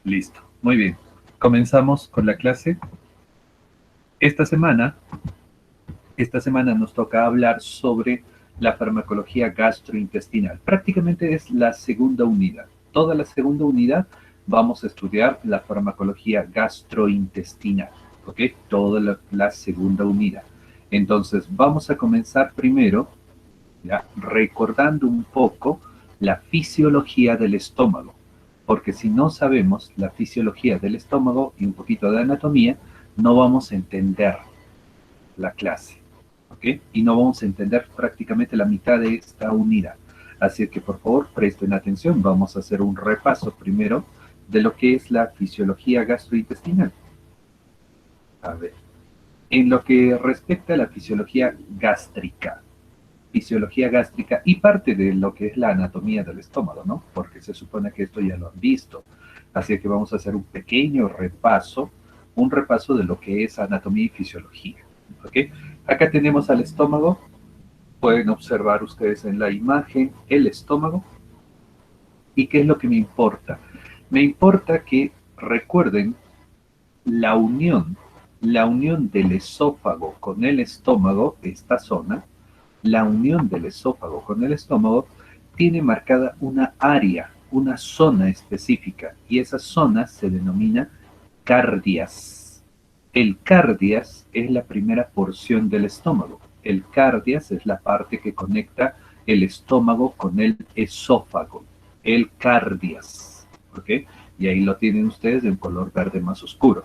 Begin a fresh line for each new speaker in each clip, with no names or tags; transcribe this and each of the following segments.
Listo, muy bien. Comenzamos con la clase. Esta semana, esta semana nos toca hablar sobre la farmacología gastrointestinal. Prácticamente es la segunda unidad. Toda la segunda unidad vamos a estudiar la farmacología gastrointestinal. ¿Ok? Toda la segunda unidad. Entonces, vamos a comenzar primero, ¿ya? Recordando un poco la fisiología del estómago, porque si no sabemos la fisiología del estómago y un poquito de anatomía, no vamos a entender la clase, ¿ok? Y no vamos a entender prácticamente la mitad de esta unidad. Así que por favor presten atención, vamos a hacer un repaso primero de lo que es la fisiología gastrointestinal. A ver, en lo que respecta a la fisiología gástrica y parte de lo que es la anatomía del estómago, ¿no? Porque se supone que esto ya lo han visto. Así que vamos a hacer un pequeño repaso, un repaso de lo que es anatomía y fisiología. ¿Ok? Acá tenemos al estómago. Pueden observar ustedes en la imagen el estómago. ¿Y qué es lo que me importa? Me importa que recuerden la unión, la unión del esófago con el estómago, esta zona, la unión del esófago con el estómago tiene marcada una área, una zona específica, y esa zona se denomina cardias. El cardias es la primera porción del estómago. El cardias es la parte que conecta el estómago con el esófago. El cardias. ¿Ok? Y ahí lo tienen ustedes de un color verde más oscuro.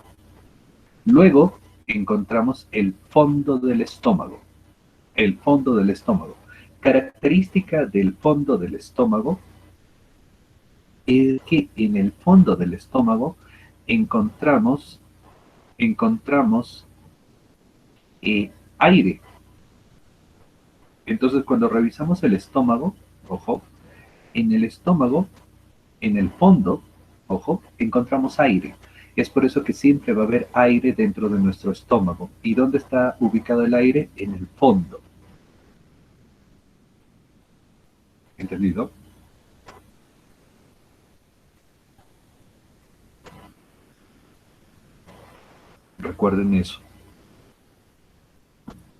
Luego encontramos el fondo del estómago. El fondo del estómago. Característica del fondo del estómago es que en el fondo del estómago encontramos, encontramos aire. Entonces cuando revisamos el estómago, ojo, en el estómago, en el fondo, ojo, encontramos aire. Es por eso que siempre va a haber aire dentro de nuestro estómago. ¿Y dónde está ubicado el aire? En el fondo. ¿Entendido? Recuerden eso.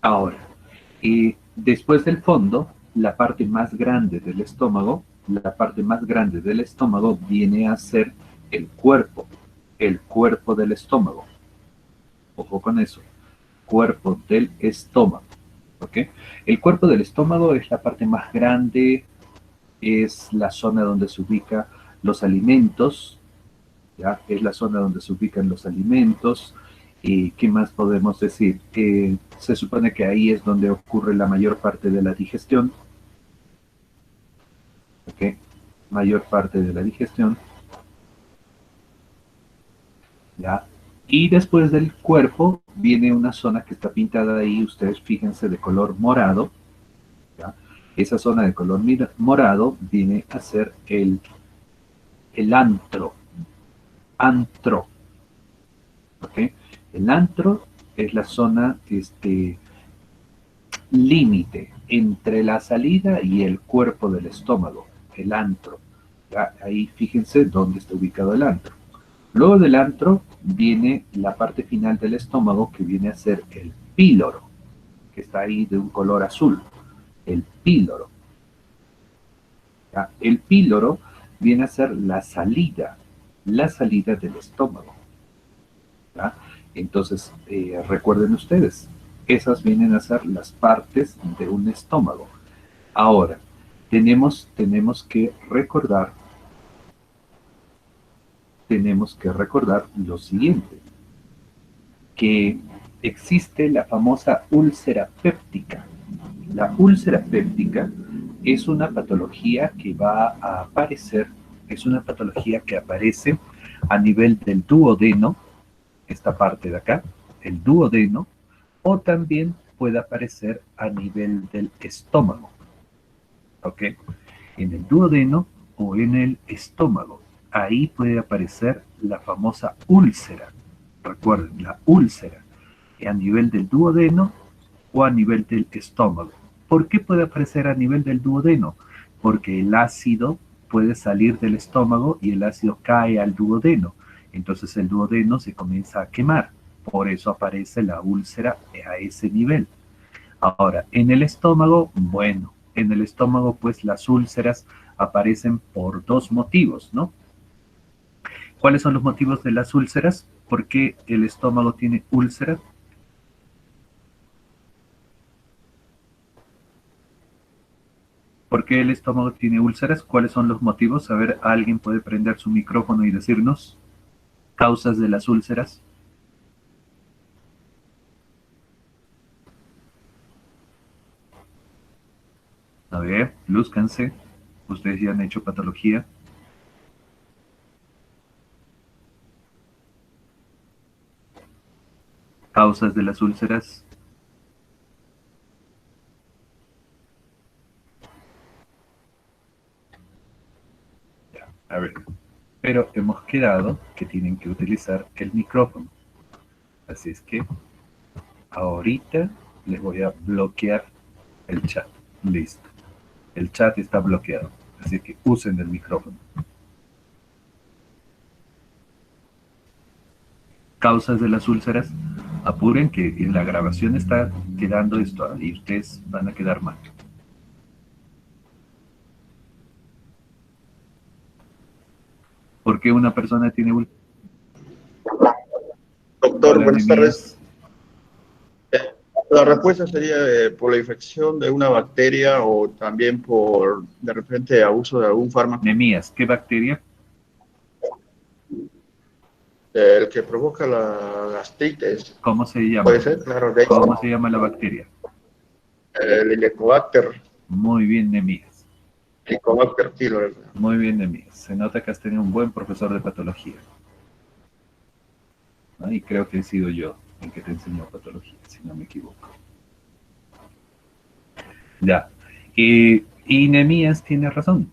Ahora, después del fondo, la parte más grande del estómago, la parte más grande del estómago viene a ser el cuerpo del estómago. Ojo con eso, cuerpo del estómago. ¿Ok? El cuerpo del estómago es la parte más grande, es la zona donde se ubican los alimentos, ¿ya? Es la zona donde se ubican los alimentos. ¿Y qué más podemos decir? Se supone que ahí es donde ocurre la mayor parte de la digestión, ¿ok? Mayor parte de la digestión, ¿ya? Y después del cuerpo viene una zona que está pintada ahí, ustedes fíjense, de color morado, ¿ya? Esa zona de color morado viene a ser el antro, ¿ok? El antro es la zona límite entre la salida y el cuerpo del estómago, el antro. ¿Ya? Ahí fíjense dónde está ubicado el antro. Luego del antro viene la parte final del estómago que viene a ser el píloro, que está ahí de un color azul. El píloro. ¿Ya? El píloro viene a ser la salida del estómago. ¿Ya? Entonces, recuerden ustedes, esas vienen a ser las partes de un estómago. Ahora, tenemos que recordar lo siguiente, que existe la famosa úlcera péptica. La úlcera péptica es una patología que va a aparecer, es una patología que aparece a nivel del duodeno, esta parte de acá, el duodeno, o también puede aparecer a nivel del estómago, ¿ok? En el duodeno o en el estómago. Ahí puede aparecer la famosa úlcera. Recuerden, la úlcera a nivel del duodeno o a nivel del estómago. ¿Por qué puede aparecer a nivel del duodeno? Porque el ácido puede salir del estómago y el ácido cae al duodeno. Entonces el duodeno se comienza a quemar. Por eso aparece la úlcera a ese nivel. Ahora, en el estómago, bueno, en el estómago pues las úlceras aparecen por dos motivos, ¿no? ¿Cuáles son los motivos de las úlceras? ¿Por qué el estómago tiene úlceras? ¿Por qué el estómago tiene úlceras? ¿Cuáles son los motivos? A ver, ¿alguien puede prender su micrófono y decirnos causas de las úlceras? A ver, lúzcanse. Ustedes ya han hecho patología. Causas de las úlceras. A ver, pero hemos quedado que tienen que utilizar el micrófono. Así es que ahorita les voy a bloquear el chat. Listo. El chat está bloqueado. Así que usen el micrófono. Causas de las úlceras. Apuren que en la grabación está quedando esto y ustedes van a quedar mal. ¿Por qué una persona tiene úlceras?
Doctor, buenas tardes. La respuesta sería por la infección de una bacteria o también por, de repente, abuso de algún fármaco.
Nemías, ¿qué bacteria?
El que provoca la gastritis.
¿Cómo se llama?
Puede ser, claro. De
¿Cómo se llama la bacteria?
el Helicobacter.
Muy bien, Nemías.
Helicobacter pylori.
Muy bien, Nemías. Se nota que has tenido un buen profesor de patología. ¿No? Y creo que he sido yo el que te enseñó patología, si no me equivoco. Ya. Y Nemías tiene razón.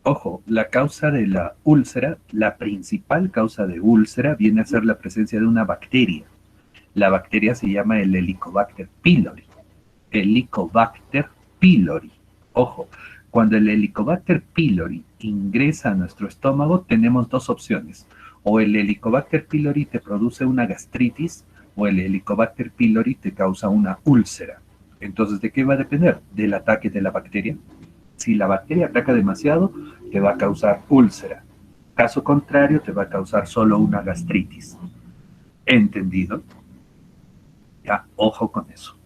Ojo, la causa de la úlcera, la principal causa de úlcera viene a ser la presencia de una bacteria. La bacteria se llama el Helicobacter pylori. Helicobacter pylori. Ojo, cuando el Helicobacter pylori ingresa a nuestro estómago, tenemos dos opciones. O el Helicobacter pylori te produce una gastritis o el Helicobacter pylori te causa una úlcera. Entonces, ¿de qué va a depender? Del ataque de la bacteria. Si la bacteria ataca demasiado, te va a causar úlcera. Caso contrario, te va a causar solo una gastritis. ¿Entendido? Ya, ojo con eso.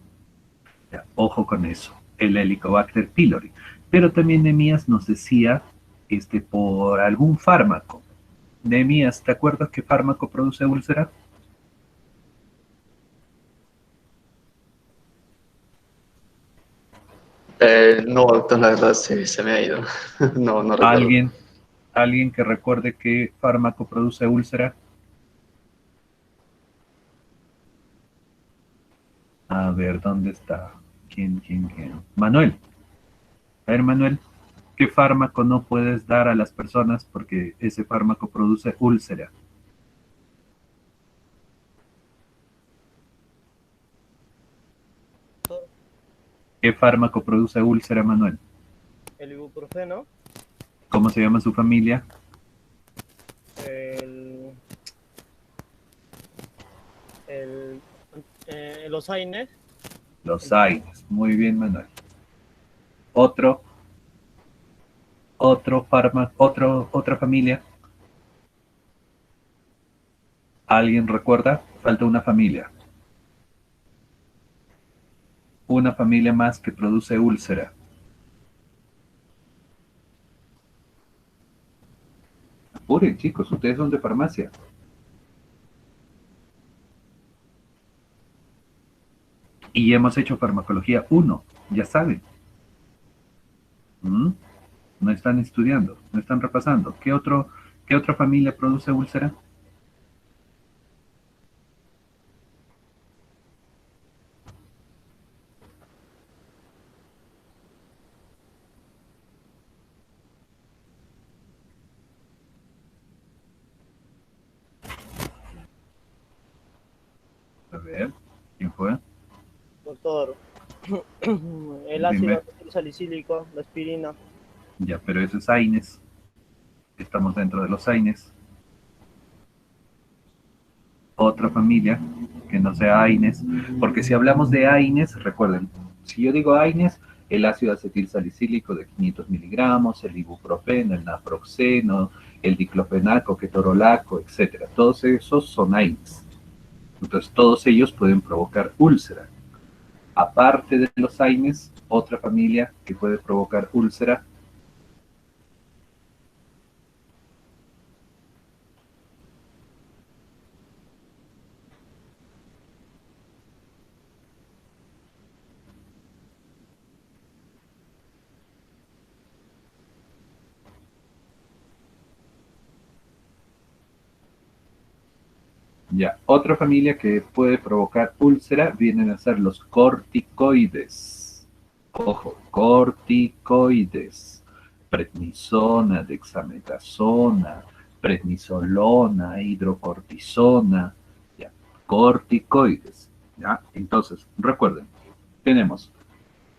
Ya, ojo con eso. El Helicobacter pylori. Pero también Nemías nos decía por algún fármaco. Nemías, ¿te acuerdas qué fármaco produce úlcera?
No, doctor, la verdad se me ha ido. No recuerdo.
¿Alguien que recuerde qué fármaco produce úlcera? A ver, ¿dónde está? ¿Quién? Manuel. A ver, Manuel, ¿qué fármaco no puedes dar a las personas porque ese fármaco produce úlcera? ¿Qué fármaco produce úlcera, Manuel?
El ibuprofeno,
¿Cómo se llama su familia?
el, el, los AINES,
Los AINES. Muy bien, Manuel. Otro fármaco, otra familia. ¿Alguien recuerda? Falta una familia. Una familia más que produce úlcera. Apuren, chicos, ustedes son de farmacia. Y hemos hecho farmacología 1, ya saben. ¿Mm? No están estudiando, no están repasando. ¿Qué otra familia produce úlcera? A ver, ¿quién fue?
doctor, el ácido
Dime.
salicílico, la aspirina,
Ya, pero eso es AINES. Estamos dentro de los AINES. otra familia que no sea AINES, porque si hablamos de AINES, recuerden, si yo digo AINES, el ácido acetil salicílico de 500 miligramos, el ibuprofeno, el naproxeno, el diclofenaco, ketorolaco, etcétera. Todos esos son AINES. Entonces, todos ellos pueden provocar úlcera. Aparte de los AINES, otra familia que puede provocar úlcera. Ya, otra familia que puede provocar úlcera vienen a ser los corticoides. Ojo, corticoides. Prednisona, dexametasona, prednisolona, hidrocortisona, ya, corticoides. ¿Ya? Entonces, recuerden, tenemos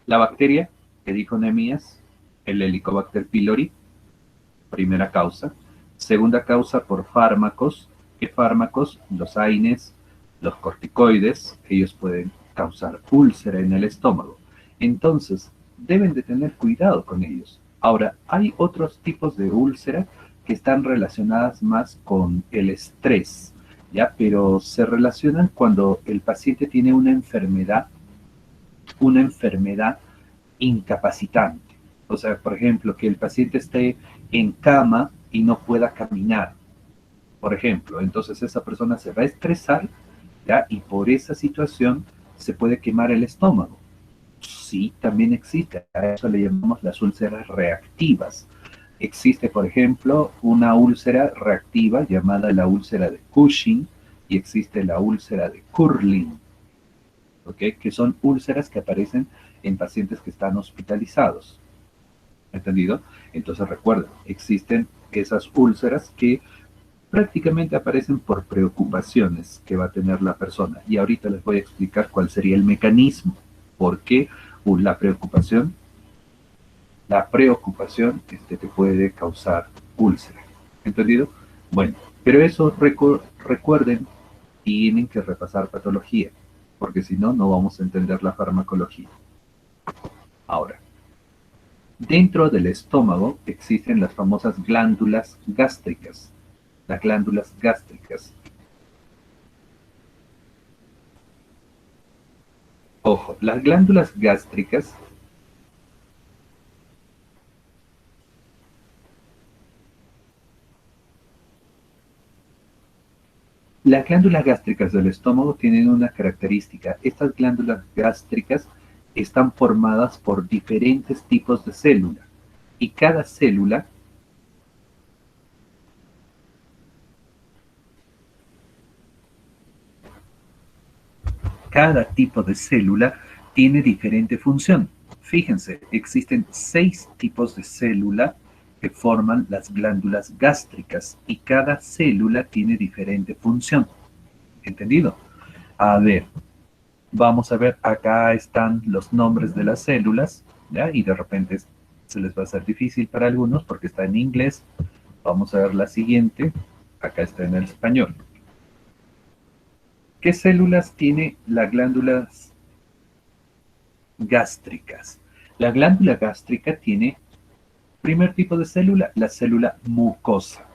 la bacteria que dijo Nehemías, el Helicobacter pylori, primera causa. Segunda causa por fármacos. ¿Qué fármacos? Los AINES, los corticoides, ellos pueden causar úlcera en el estómago. Entonces, deben de tener cuidado con ellos. Ahora, hay otros tipos de úlcera que están relacionadas más con el estrés, ¿ya? Pero se relacionan cuando el paciente tiene una enfermedad incapacitante. O sea, por ejemplo, que el paciente esté en cama y no pueda caminar, por ejemplo. Entonces esa persona se va a estresar, ¿ya? Y por esa situación se puede quemar el estómago. Sí, también existe. A eso le llamamos las úlceras reactivas. Existe, por ejemplo, una úlcera reactiva llamada la úlcera de Cushing y existe la úlcera de Curling, ¿ok? Que son úlceras que aparecen en pacientes que están hospitalizados. ¿Entendido? Entonces recuerden, existen esas úlceras que prácticamente aparecen por preocupaciones que va a tener la persona. Y ahorita les voy a explicar cuál sería el mecanismo. ¿Por qué la preocupación te puede causar úlcera? ¿Entendido? Bueno, pero eso recuerden, tienen que repasar patología, porque si no, no vamos a entender la farmacología. Ahora, dentro del estómago existen las famosas glándulas gástricas. Las glándulas gástricas. Ojo, las glándulas gástricas del estómago tienen una característica. Estas glándulas gástricas están formadas por diferentes tipos de célula y cada tipo de célula tiene diferente función. Fíjense, existen 6 tipos de célula que forman las glándulas gástricas y cada célula tiene diferente función. ¿Entendido? A ver, vamos a ver, acá están los nombres de las células, ¿ya? Y de repente se les va a hacer difícil para algunos porque está en inglés. Vamos a ver la siguiente, acá está en el español. ¿Qué células tiene las glándulas gástricas? La glándula gástrica tiene, primer tipo de célula, la célula mucosa.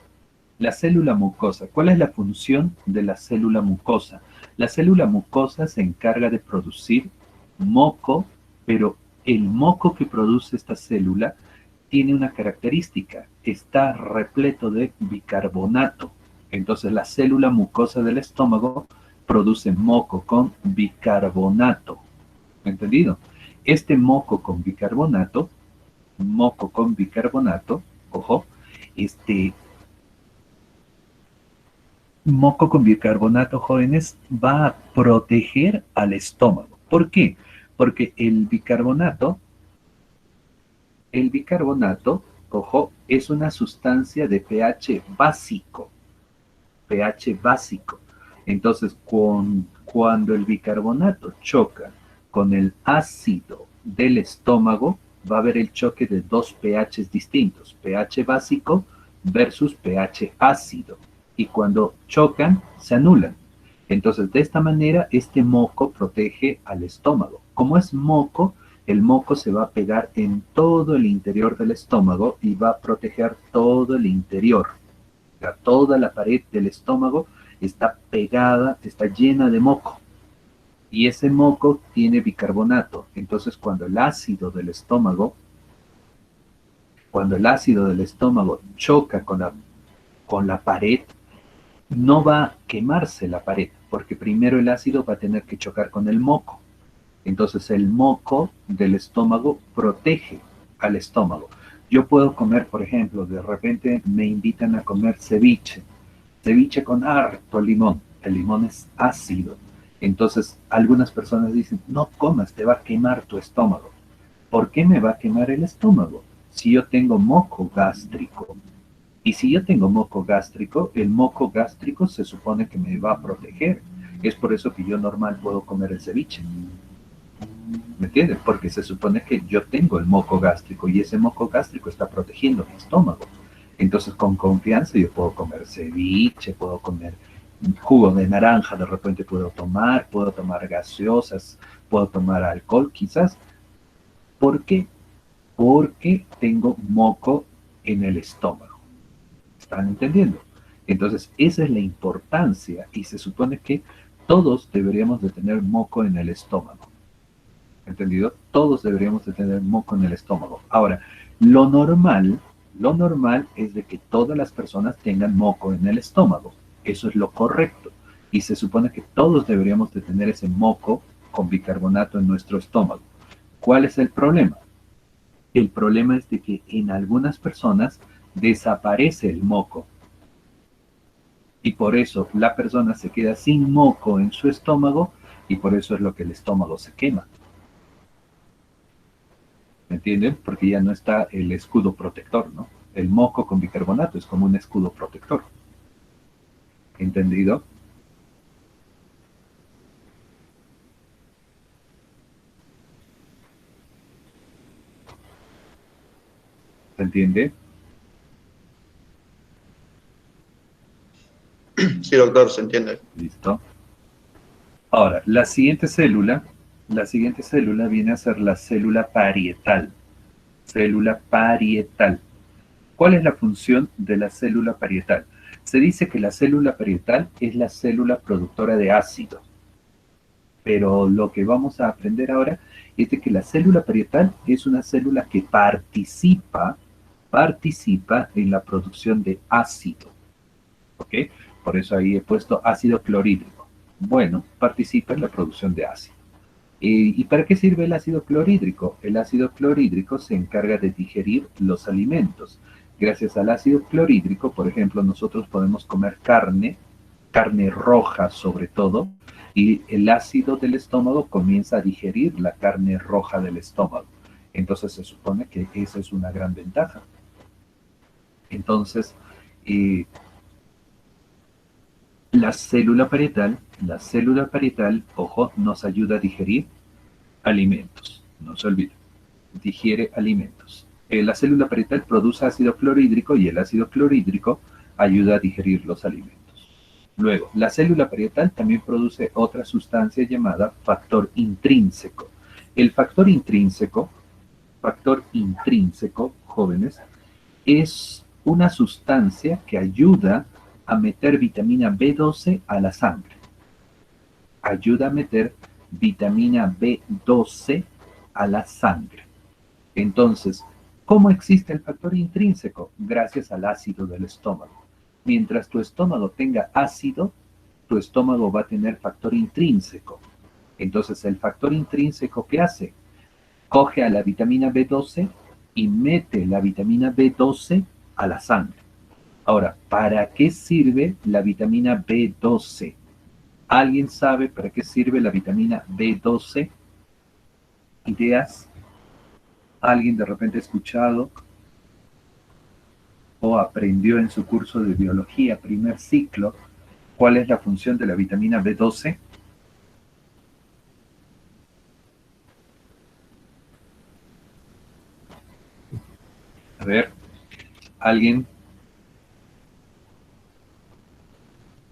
La célula mucosa, ¿cuál es la función de la célula mucosa? La célula mucosa se encarga de producir moco, pero el moco que produce esta célula tiene una característica, está repleto de bicarbonato. Entonces la célula mucosa del estómago produce moco con bicarbonato. ¿Entendido? Este moco con bicarbonato, ojo, moco con bicarbonato, jóvenes, va a proteger al estómago. ¿Por qué? Porque el bicarbonato, ojo, es una sustancia de pH básico. Entonces, cuando el bicarbonato choca con el ácido del estómago, va a haber el choque de dos pHs distintos, pH básico versus pH ácido. Y cuando chocan, se anulan. Entonces, de esta manera, este moco protege al estómago. Como es moco, el moco se va a pegar en todo el interior del estómago y va a proteger todo el interior. O sea, toda la pared del estómago está pegada, está llena de moco. Y ese moco tiene bicarbonato. Entonces, cuando el ácido del estómago choca con la pared, no va a quemarse la pared, porque primero el ácido va a tener que chocar con el moco. Entonces el moco del estómago protege al estómago. Yo puedo comer, por ejemplo, de repente me invitan a comer ceviche con harto limón. El limón es ácido. Entonces algunas personas dicen, no comas, te va a quemar tu estómago. ¿Por qué me va a quemar el estómago? Si yo tengo moco gástrico. Y si yo tengo moco gástrico, el moco gástrico se supone que me va a proteger. Es por eso que yo normal puedo comer el ceviche. ¿Me entiendes? Porque se supone que yo tengo el moco gástrico y ese moco gástrico está protegiendo mi estómago. Entonces, con confianza yo puedo comer ceviche, puedo comer jugo de naranja, de repente puedo tomar gaseosas, puedo tomar alcohol quizás. ¿Por qué? Porque tengo moco en el estómago. ¿Están entendiendo? Entonces, esa es la importancia y se supone que todos deberíamos de tener moco en el estómago. ¿Entendido? Todos deberíamos de tener moco en el estómago. Ahora, lo normal es de que todas las personas tengan moco en el estómago. Eso es lo correcto. Y se supone que todos deberíamos de tener ese moco con bicarbonato en nuestro estómago. ¿Cuál es el problema? El problema es de que en algunas personas desaparece el moco. Y por eso la persona se queda sin moco en su estómago y por eso es lo que el estómago se quema. ¿Me entienden? Porque ya no está el escudo protector, ¿no? El moco con bicarbonato es como un escudo protector. ¿Entendido? ¿Se entiende?
Sí, doctor, se entiende.
Listo. Ahora, la siguiente célula viene a ser la célula parietal. Célula parietal. ¿Cuál es la función de la célula parietal? Se dice que la célula parietal es la célula productora de ácido. Pero lo que vamos a aprender ahora es de que la célula parietal es una célula que participa en la producción de ácido. ¿Ok? Por eso ahí he puesto ácido clorhídrico. Bueno, participa en la producción de ácido. ¿Y para qué sirve el ácido clorhídrico? El ácido clorhídrico se encarga de digerir los alimentos. Gracias al ácido clorhídrico, por ejemplo, nosotros podemos comer carne roja sobre todo, y el ácido del estómago comienza a digerir la carne roja del estómago. Entonces se supone que esa es una gran ventaja. Entonces, la célula parietal, ojo, nos ayuda a digerir alimentos. No se olviden, digiere alimentos. La célula parietal produce ácido clorhídrico y el ácido clorhídrico ayuda a digerir los alimentos. Luego, la célula parietal también produce otra sustancia llamada factor intrínseco. El factor intrínseco, jóvenes, es una sustancia que ayuda a meter vitamina B12 a la sangre. Ayuda a meter vitamina B12 a la sangre. Entonces, ¿cómo existe el factor intrínseco? Gracias al ácido del estómago. Mientras tu estómago tenga ácido, tu estómago va a tener factor intrínseco. Entonces, el factor intrínseco, ¿qué hace? Coge a la vitamina B12 y mete la vitamina B12 a la sangre. Ahora, ¿para qué sirve la vitamina B12? ¿Alguien sabe para qué sirve la vitamina B12? ¿Ideas? ¿Alguien de repente ha escuchado o aprendió en su curso de biología, primer ciclo, cuál es la función de la vitamina B12? A ver, alguien.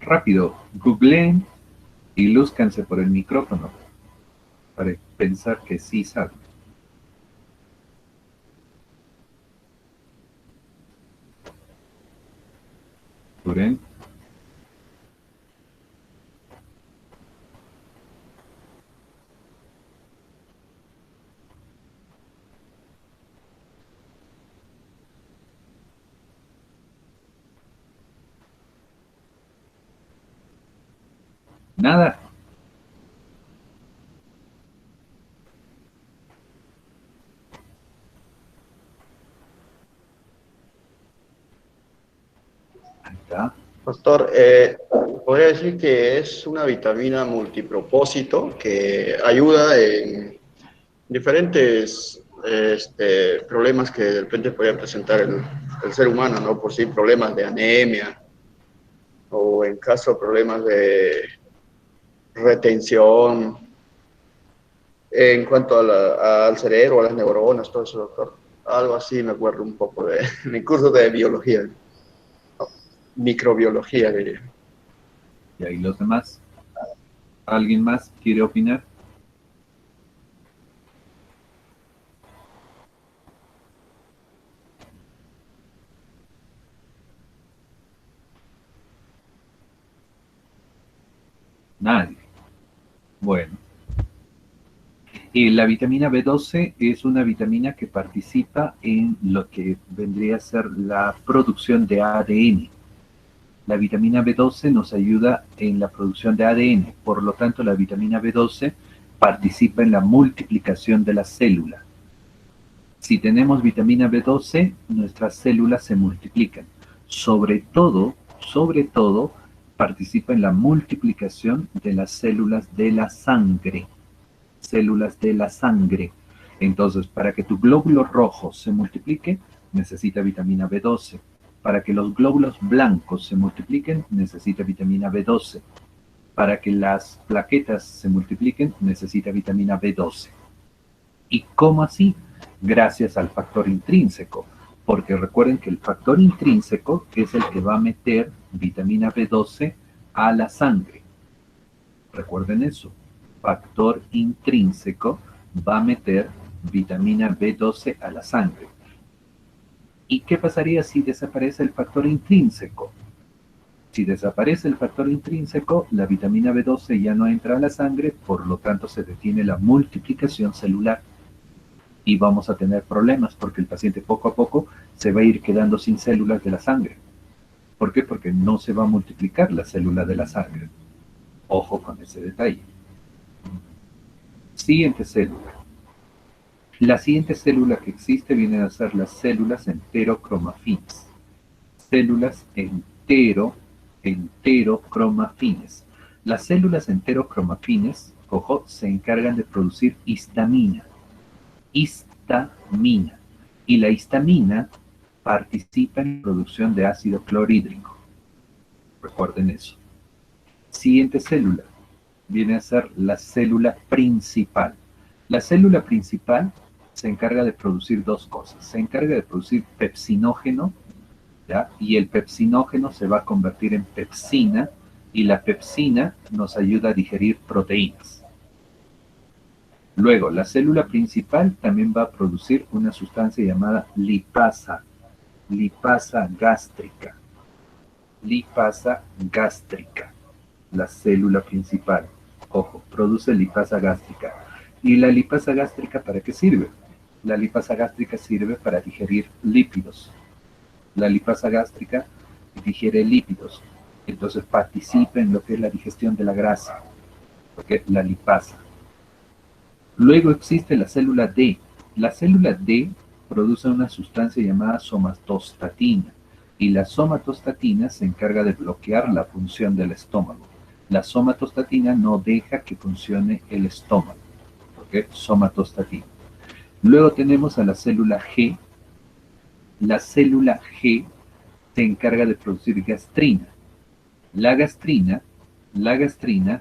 Rápido, googleen Y lúzcanse por el micrófono para pensar que sí saben. Puren. Nada. Ahí está.
Doctor, podría decir que es una vitamina multipropósito que ayuda en diferentes problemas que de repente podría presentar el ser humano, ¿no? Por sí, problemas de anemia o en caso problemas de retención en cuanto al cerebro, a las neuronas, todo eso, doctor. Algo así me acuerdo un poco de mi curso de biología, no, microbiología, diría.
Y ahí los demás. ¿Alguien más quiere opinar? Nadie. Bueno. Y la vitamina B12 es una vitamina que participa en lo que vendría a ser la producción de ADN. La vitamina B12 nos ayuda en la producción de ADN, por lo tanto la vitamina B12 participa en la multiplicación de la célula. Si tenemos vitamina B12, nuestras células se multiplican. Sobre todo, participa en la multiplicación de las células de la sangre. Células de la sangre. Entonces, para que tu glóbulo rojo se multiplique, necesita vitamina B12. Para que los glóbulos blancos se multipliquen, necesita vitamina B12. Para que las plaquetas se multipliquen, necesita vitamina B12. ¿Y cómo así? Gracias al factor intrínseco. Porque recuerden que el factor intrínseco es el que va a meter vitamina B12 a la sangre. Recuerden eso. Factor intrínseco va a meter vitamina B12 a la sangre. ¿Y qué pasaría si desaparece el factor intrínseco? Si desaparece el factor intrínseco, la vitamina B12 ya no entra a la sangre, por lo tanto se detiene la multiplicación celular. Y vamos a tener problemas porque el paciente poco a poco se va a ir quedando sin células de la sangre. ¿Por qué? Porque no se va a multiplicar la célula de la sangre. Ojo con ese detalle. Siguiente célula. La siguiente célula que existe vienen a ser las células enterocromafines. Células enterocromafines. Las células enterocromafines, ojo, se encargan de producir histamina. Histamina. Y la histamina participa en la producción de ácido clorhídrico. Recuerden eso. Siguiente célula viene a ser la célula principal. La célula principal se encarga de producir dos cosas. Se encarga de producir pepsinógeno, ¿ya? Y el pepsinógeno se va a convertir en pepsina, y la pepsina nos ayuda a digerir proteínas. Luego, la célula principal también va a producir una sustancia llamada lipasa gástrica. Lipasa gástrica, la célula principal. Ojo, produce lipasa gástrica. ¿Y la lipasa gástrica para qué sirve? La lipasa gástrica sirve para digerir lípidos. La lipasa gástrica digiere lípidos. Entonces participa en lo que es la digestión de la grasa, porque es la lipasa. Luego existe la célula D. La célula D produce una sustancia llamada somatostatina. Y la somatostatina se encarga de bloquear la función del estómago. La somatostatina no deja que funcione el estómago. ¿Ok? Somatostatina. Luego tenemos a la célula G. La célula G se encarga de producir gastrina. La gastrina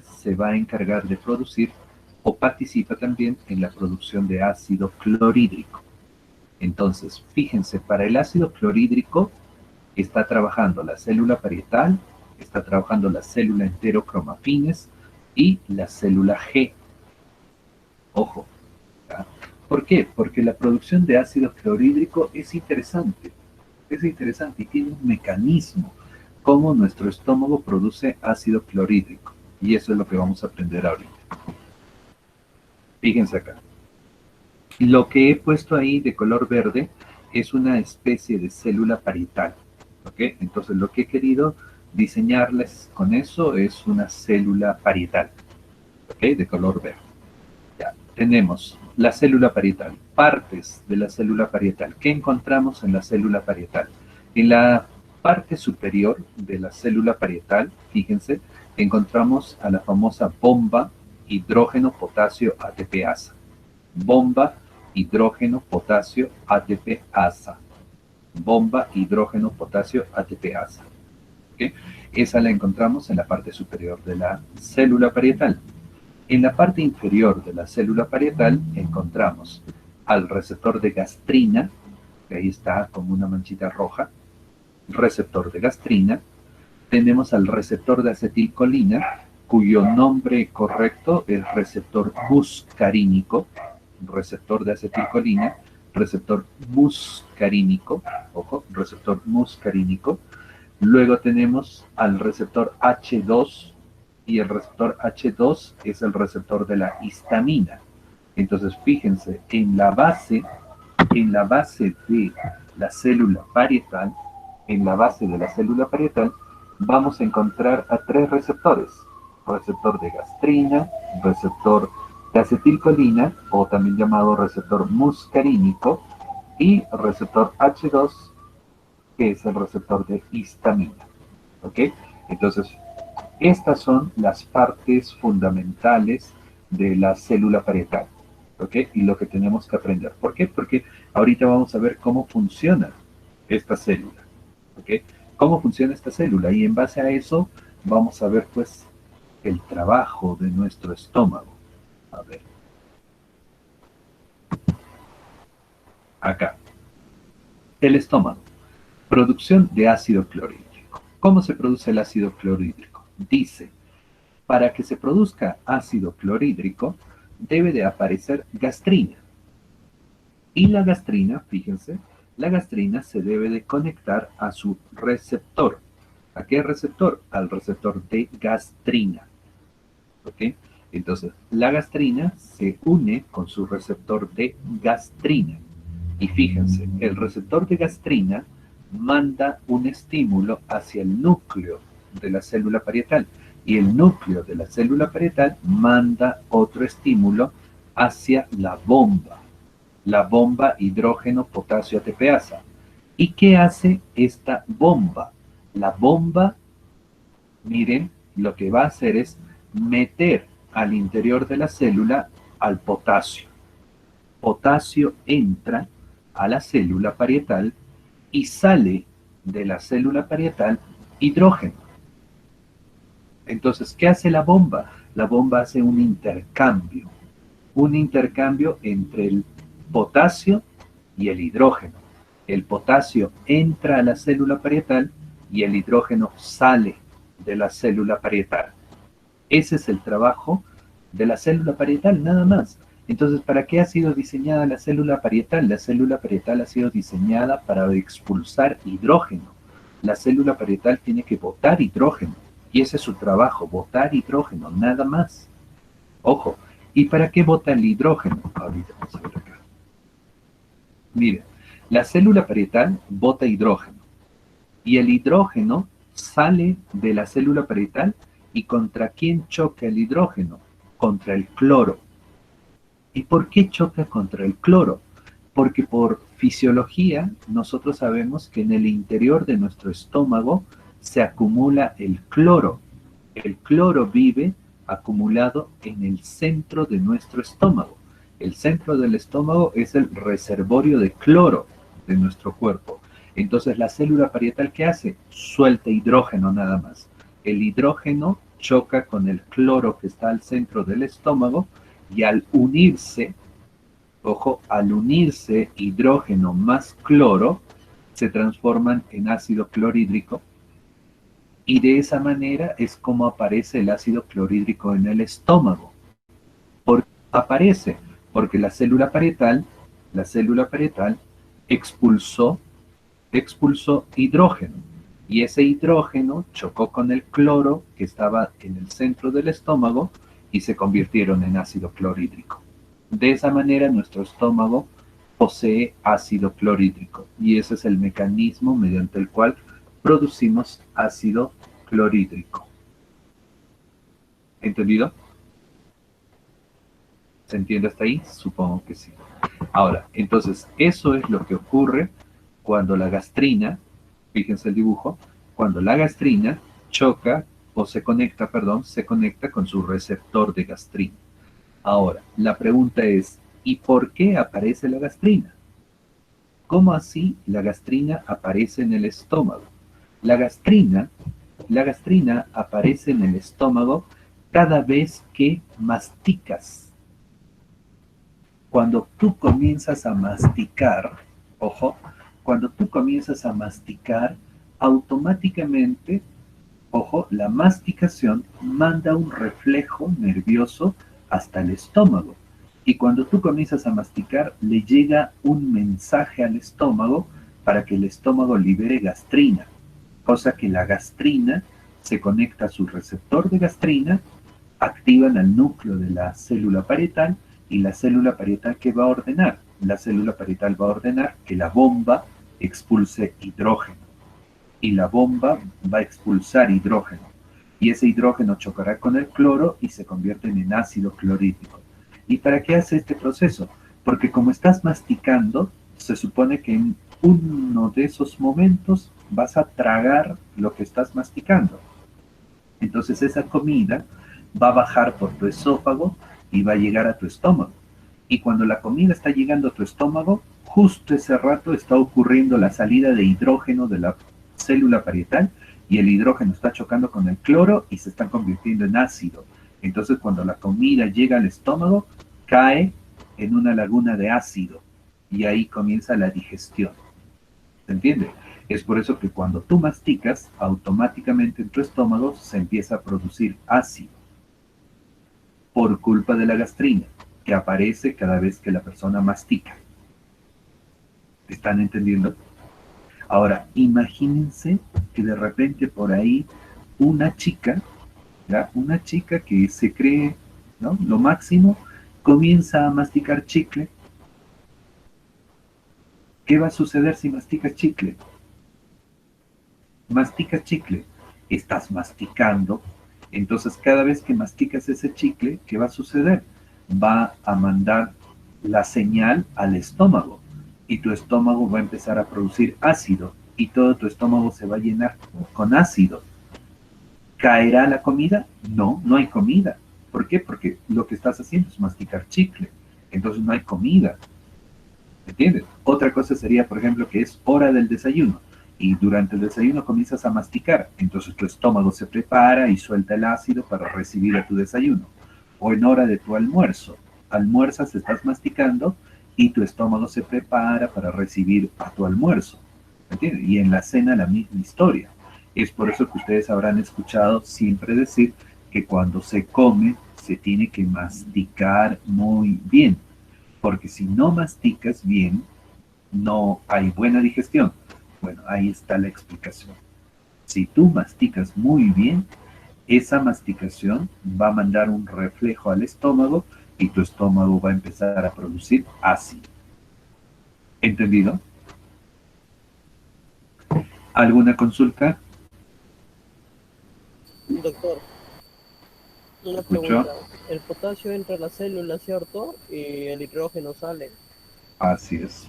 se va a encargar de producir o participa también en la producción de ácido clorhídrico. Entonces, fíjense, para el ácido clorhídrico está trabajando la célula parietal, está trabajando la célula enterocromafines y la célula G. Ojo. ¿Ya? ¿Por qué? Porque la producción de ácido clorhídrico es interesante y tiene un mecanismo cómo nuestro estómago produce ácido clorhídrico. Y eso es lo que vamos a aprender ahorita. Fíjense acá. Lo que he puesto ahí de color verde es una especie de célula parietal. ¿Ok? Entonces lo que he querido diseñarles con eso es una célula parietal. ¿Ok? De color verde. Ya. Tenemos la célula parietal, partes de la célula parietal. ¿Qué encontramos en la célula parietal? En la parte superior de la célula parietal, fíjense, encontramos a la famosa bomba hidrógeno potasio ATPasa. Bomba hidrógeno potasio ATPasa. Bomba hidrógeno potasio ATPasa. ¿Okay? Esa la encontramos en la parte superior de la célula parietal. En la parte inferior de la célula parietal encontramos al receptor de gastrina, que ahí está como una manchita roja, receptor de gastrina. Tenemos al receptor de acetilcolina, cuyo nombre correcto es receptor muscarínico, receptor de acetilcolina, receptor muscarínico, ojo, receptor muscarínico. Luego tenemos al receptor H2, y el receptor H2 es el receptor de la histamina. Entonces, fíjense, en la base de la célula parietal, vamos a encontrar a tres receptores. Receptor de gastrina, receptor de acetilcolina, o también llamado receptor muscarínico, y receptor H2, que es el receptor de histamina. ¿Ok? Entonces, estas son las partes fundamentales de la célula parietal, ¿ok? Y lo que tenemos que aprender. ¿Por qué? Porque ahorita vamos a ver cómo funciona esta célula, ¿ok? Cómo funciona esta célula, y en base a eso vamos a ver, pues, el trabajo de nuestro estómago. A ver. Acá. El estómago. Producción de ácido clorhídrico. ¿Cómo se produce el ácido clorhídrico? Dice, para que se produzca ácido clorhídrico, debe de aparecer gastrina. Y la gastrina, fíjense, la gastrina se debe de conectar a su receptor. ¿A qué receptor? Al receptor de gastrina. ¿Ok? Entonces, la gastrina se une con su receptor de gastrina. Y fíjense, el receptor de gastrina manda un estímulo hacia el núcleo de la célula parietal, y el núcleo de la célula parietal manda otro estímulo hacia la bomba hidrógeno potasio ATPasa. ¿Y qué hace esta bomba? La bomba, miren, lo que va a hacer es meter al interior de la célula al potasio. Potasio entra a la célula parietal y sale de la célula parietal hidrógeno. Entonces, ¿qué hace la bomba? La bomba hace un intercambio entre el potasio y el hidrógeno. El potasio entra a la célula parietal y el hidrógeno sale de la célula parietal. Ese es el trabajo de la célula parietal, nada más. Entonces, ¿para qué ha sido diseñada la célula parietal? La célula parietal ha sido diseñada para expulsar hidrógeno. La célula parietal tiene que botar hidrógeno. Y ese es su trabajo, botar hidrógeno, nada más. Ojo, ¿y para qué bota el hidrógeno? Ahorita vamos a ver acá. Miren, la célula parietal bota hidrógeno. Y el hidrógeno sale de la célula parietal, ¿y contra quién choca el hidrógeno? Contra el cloro. ¿Y por qué choca contra el cloro? Porque por fisiología nosotros sabemos que en el interior de nuestro estómago se acumula el cloro. El cloro vive acumulado en el centro de nuestro estómago. El centro del estómago es el reservorio de cloro de nuestro cuerpo. Entonces la célula parietal, ¿qué hace? Suelta hidrógeno nada más. El hidrógeno choca con el cloro que está al centro del estómago, y al unirse, ojo, al unirse hidrógeno más cloro, se transforman en ácido clorhídrico, Y de esa manera es como aparece el ácido clorhídrico en el estómago. ¿Por qué aparece? Porque la célula parietal expulsó hidrógeno. Y ese hidrógeno chocó con el cloro que estaba en el centro del estómago y se convirtieron en ácido clorhídrico. De esa manera nuestro estómago posee ácido clorhídrico y ese es el mecanismo mediante el cual producimos ácido clorhídrico. ¿Entendido? ¿Se entiende hasta ahí? Supongo que sí. Ahora, entonces, eso es lo que ocurre cuando la gastrina, fíjense el dibujo, cuando la gastrina choca o se conecta con su receptor de gastrina. Ahora, la pregunta es, ¿y por qué aparece la gastrina? ¿Cómo así la gastrina aparece en el estómago? La gastrina aparece en el estómago cada vez que masticas. Cuando tú comienzas a masticar, ojo, cuando tú comienzas a masticar, automáticamente, ojo, la masticación manda un reflejo nervioso hasta el estómago. Y cuando tú comienzas a masticar, le llega un mensaje al estómago para que el estómago libere gastrina, cosa que la gastrina se conecta a su receptor de gastrina, activan al núcleo de la célula parietal y la célula parietal ¿qué va a ordenar? La célula parietal va a ordenar que la bomba expulse hidrógeno y la bomba va a expulsar hidrógeno y ese hidrógeno chocará con el cloro y se convierten en ácido clorhídrico. ¿Y para qué hace este proceso? Porque como estás masticando, se supone que en uno de esos momentos vas a tragar lo que estás masticando. Entonces esa comida va a bajar por tu esófago y va a llegar a tu estómago. Y cuando la comida está llegando a tu estómago, justo ese rato está ocurriendo la salida de hidrógeno de la célula parietal y el hidrógeno está chocando con el cloro y se están convirtiendo en ácido. Entonces cuando la comida llega al estómago, cae en una laguna de ácido y ahí comienza la digestión. ¿Se entiende? Es por eso que cuando tú masticas, automáticamente en tu estómago se empieza a producir ácido por culpa de la gastrina, que aparece cada vez que la persona mastica. ¿Están entendiendo? Ahora, imagínense que de repente por ahí una chica, ¿ya? Una chica que se cree, ¿no?, lo máximo, comienza a masticar chicle. ¿Qué va a suceder si masticas chicle? Masticas chicle, estás masticando, entonces cada vez que masticas ese chicle, ¿qué va a suceder? Va a mandar la señal al estómago y tu estómago va a empezar a producir ácido y todo tu estómago se va a llenar con ácido. ¿Caerá la comida? No, no hay comida. ¿Por qué? Porque lo que estás haciendo es masticar chicle, entonces no hay comida. ¿Entiendes? Otra cosa sería, por ejemplo, que es hora del desayuno y durante el desayuno comienzas a masticar, entonces tu estómago se prepara y suelta el ácido para recibir a tu desayuno. O en hora de tu almuerzo, almuerzas, estás masticando y tu estómago se prepara para recibir a tu almuerzo. ¿Entiendes? Y en la cena la misma historia. Es por eso que ustedes habrán escuchado siempre decir que cuando se come se tiene que masticar muy bien, porque si no masticas bien, no hay buena digestión. Bueno, ahí está la explicación. Si tú masticas muy bien, esa masticación va a mandar un reflejo al estómago y tu estómago va a empezar a producir ácido. ¿Entendido? ¿Alguna consulta?
Doctor, una pregunta. El potasio entra a la célula, ¿cierto? Y el hidrógeno sale.
Así es.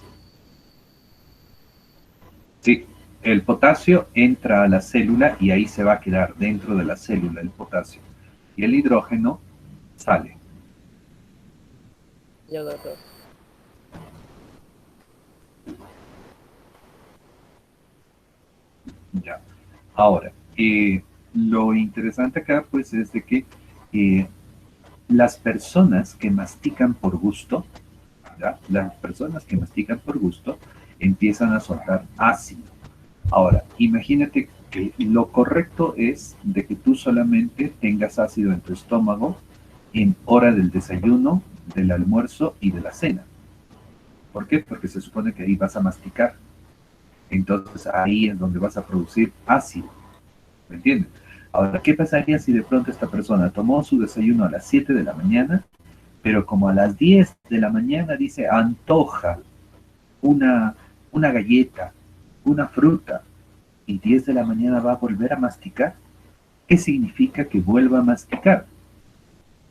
Sí, el potasio entra a la célula y ahí se va a quedar dentro de la célula el potasio. Y el hidrógeno sale.
Ya, doctor.
Ya. Ahora, lo interesante acá pues es de que las personas que mastican por gusto, ¿ya? Las personas que mastican por gusto empiezan a soltar ácido. Ahora, imagínate que lo correcto es de que tú solamente tengas ácido en tu estómago en hora del desayuno, del almuerzo y de la cena. ¿Por qué? Porque se supone que ahí vas a masticar. Entonces ahí es donde vas a producir ácido. ¿Me entiendes? Ahora, ¿qué pasaría si de pronto esta persona tomó su desayuno a las 7 de la mañana, pero como a las 10 de la mañana dice antoja una, una galleta, una fruta, y 10 de la mañana va a volver a masticar? ¿Qué significa que vuelva a masticar?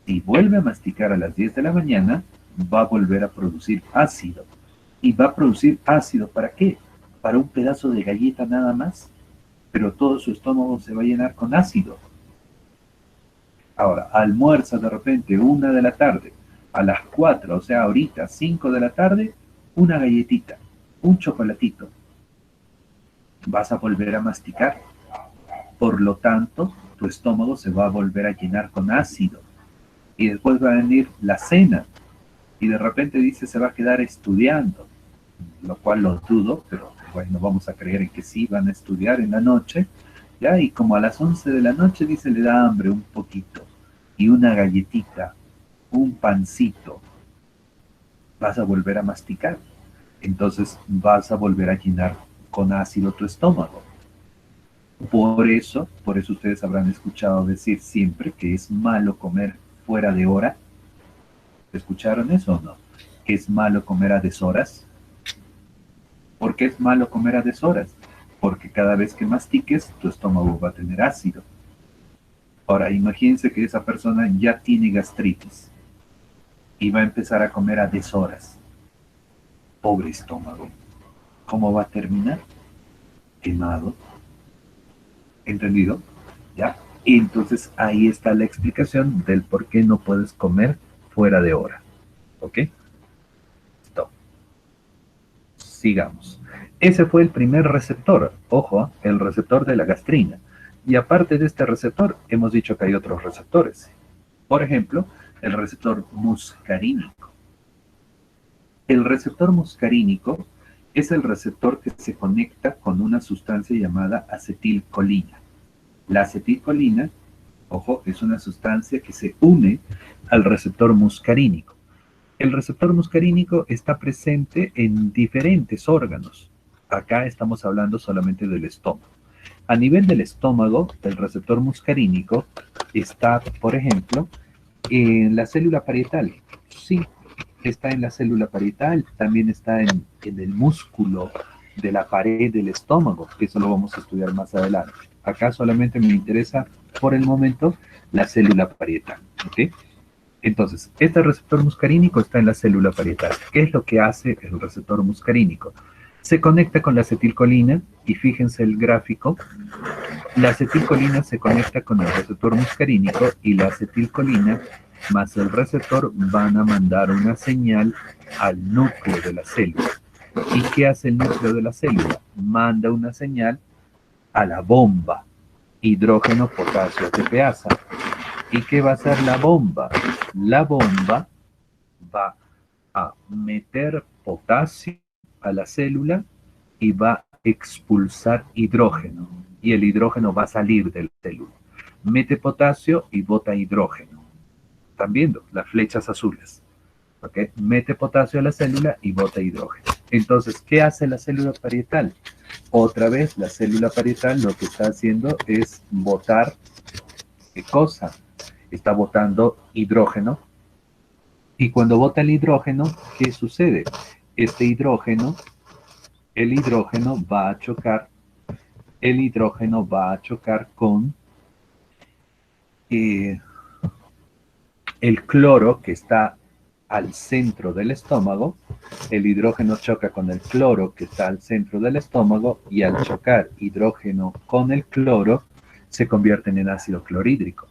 Si vuelve a masticar a las 10 de la mañana, va a volver a producir ácido. ¿Y va a producir ácido para qué? ¿Para un pedazo de galleta nada más? Pero todo su estómago se va a llenar con ácido. Ahora, almuerza de repente 1 de la tarde, a las 4, o sea, ahorita 5 de la tarde, una galletita, un chocolatito. Vas a volver a masticar. Por lo tanto, tu estómago se va a volver a llenar con ácido. Y después va a venir la cena. Y de repente dice se va a quedar estudiando, lo cual lo dudo, pero bueno, vamos a creer en que sí van a estudiar en la noche, ¿ya? Y como a las 11 de la noche dice le da hambre un poquito, y una galletita, un pancito, vas a volver a masticar. Entonces vas a volver a llenar con ácido tu estómago. Por eso ustedes habrán escuchado decir siempre que es malo comer fuera de hora. ¿Escucharon eso o no? ¿Que es malo comer a deshoras? ¿Por qué es malo comer a deshoras? Porque cada vez que mastiques, tu estómago va a tener ácido. Ahora, imagínense que esa persona ya tiene gastritis y va a empezar a comer a deshoras. Pobre estómago. ¿Cómo va a terminar? Quemado. ¿Entendido? ¿Ya? Y entonces ahí está la explicación del por qué no puedes comer fuera de hora. ¿Ok? Stop. Sigamos. Ese fue el primer receptor. Ojo, el receptor de la gastrina. Y aparte de este receptor, hemos dicho que hay otros receptores. Por ejemplo, el receptor muscarínico. El receptor muscarínico es el receptor que se conecta con una sustancia llamada acetilcolina. La acetilcolina, ojo, es una sustancia que se une al receptor muscarínico. El receptor muscarínico está presente en diferentes órganos. Acá estamos hablando solamente del estómago. A nivel del estómago, el receptor muscarínico está, por ejemplo, en la célula parietal. Sí, está en la célula parietal, también está en el músculo de la pared del estómago, que eso lo vamos a estudiar más adelante. Acá solamente me interesa, por el momento, la célula parietal. ¿Ok? Entonces, este receptor muscarínico está en la célula parietal. ¿Qué es lo que hace el receptor muscarínico? Se conecta con la acetilcolina y fíjense el gráfico. La acetilcolina se conecta con el receptor muscarínico y la acetilcolina más el receptor van a mandar una señal al núcleo de la célula. ¿Y qué hace el núcleo de la célula? Manda una señal a la bomba, hidrógeno, potasio, ATPasa. ¿Y qué va a hacer la bomba? La bomba va a meter potasio a la célula y va a expulsar hidrógeno. Y el hidrógeno va a salir de la célula. Mete potasio y bota hidrógeno. ¿Están viendo? Las flechas azules. ¿Okay? Mete potasio a la célula y bota hidrógeno. Entonces, ¿qué hace la célula parietal? Otra vez, la célula parietal lo que está haciendo es botar, ¿qué cosa? Está botando hidrógeno. Y cuando bota el hidrógeno, ¿qué sucede? Este hidrógeno, el hidrógeno va a chocar con el cloro que está al centro del estómago. El hidrógeno choca con el cloro que está al centro del estómago y al chocar hidrógeno con el cloro se convierten en ácido clorhídrico.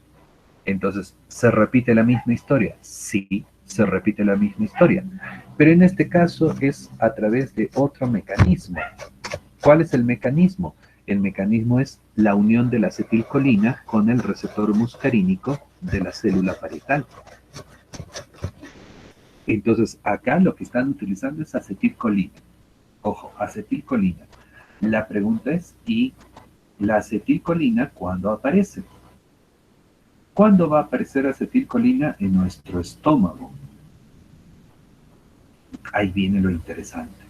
Entonces, ¿se repite la misma historia? Sí, se repite la misma historia. Pero en este caso es a través de otro mecanismo. ¿Cuál es el mecanismo? El mecanismo es la unión de la acetilcolina con el receptor muscarínico de la célula parietal. Entonces, acá lo que están utilizando es acetilcolina. Ojo, acetilcolina. La pregunta es, ¿y La acetilcolina, ¿cuándo aparece? ¿Cuándo va a aparecer acetilcolina en nuestro estómago? Ahí viene lo interesante.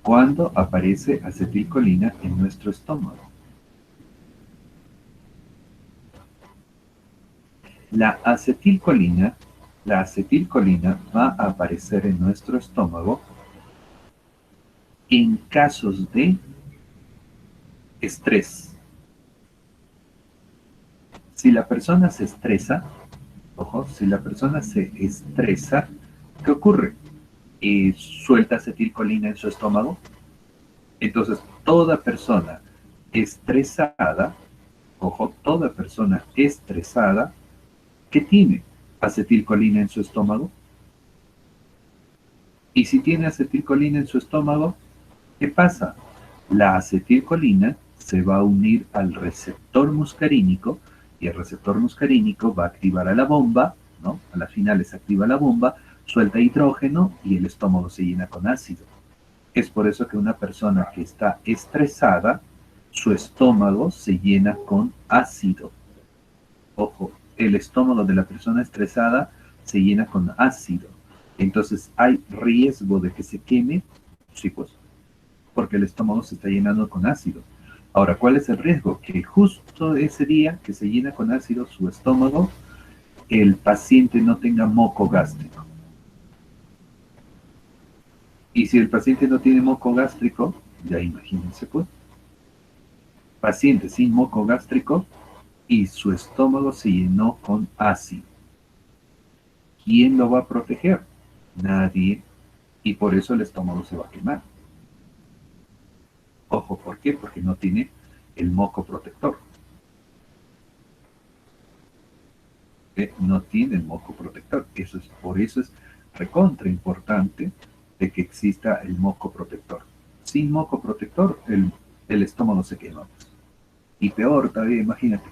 ¿Cuándo aparece acetilcolina en nuestro estómago? La acetilcolina va a aparecer en nuestro estómago en casos de estrés. Si la persona se estresa, ojo, si la persona se estresa, ¿qué ocurre? Suelta acetilcolina en su estómago. Entonces, toda persona estresada, ojo, toda persona estresada, ¿qué tiene? Acetilcolina en su estómago. Y si tiene acetilcolina en su estómago, ¿qué pasa? La acetilcolina se va a unir al receptor muscarínico y el receptor muscarínico va a activar a la bomba, ¿no? A las finales activa la bomba, suelta hidrógeno y el estómago se llena con ácido. Es por eso que una persona que está estresada, su estómago se llena con ácido. Ojo, el estómago de la persona estresada se llena con ácido. Entonces, ¿hay riesgo de que se queme? Sí, pues, porque el estómago se está llenando con ácido. Ahora, ¿cuál es el riesgo? Que justo ese día que se llena con ácido su estómago, el paciente no tenga moco gástrico. Y si el paciente no tiene moco gástrico, ya imagínense pues, paciente sin moco gástrico y su estómago se llenó con ácido. ¿Quién lo va a proteger? Nadie. Y por eso el estómago se va a quemar. Ojo, ¿por qué? Porque no tiene el moco protector. No tiene el moco protector. Por eso es recontra importante de que exista el moco protector. Sin moco protector, el estómago se quema. Y peor todavía, imagínate,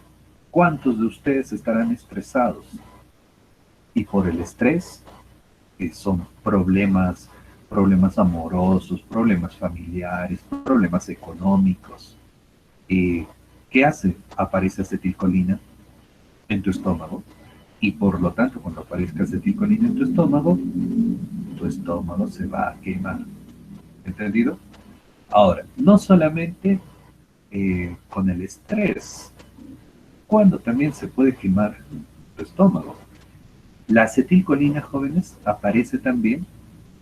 ¿cuántos de ustedes estarán estresados? Y por el estrés, son problemas amorosos, problemas familiares, problemas económicos. ¿Qué hace? Aparece acetilcolina en tu estómago. Y por lo tanto, cuando aparezca acetilcolina en tu estómago se va a quemar. ¿Entendido? Ahora, no solamente con el estrés, cuando también se puede quemar tu estómago. La acetilcolina, jóvenes, aparece también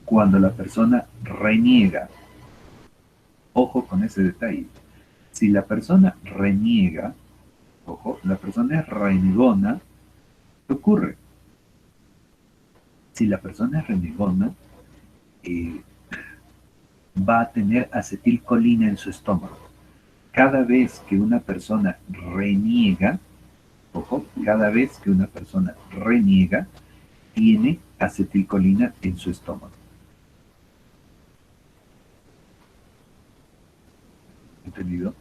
cuando la persona reniega. Ojo con ese detalle. Si la persona reniega, ojo, la persona es renegona, ¿qué ocurre? Si la persona es renegona, va a tener acetilcolina en su estómago. Cada vez que una persona reniega, ojo, cada vez que una persona reniega, tiene acetilcolina en su estómago. ¿Entendido?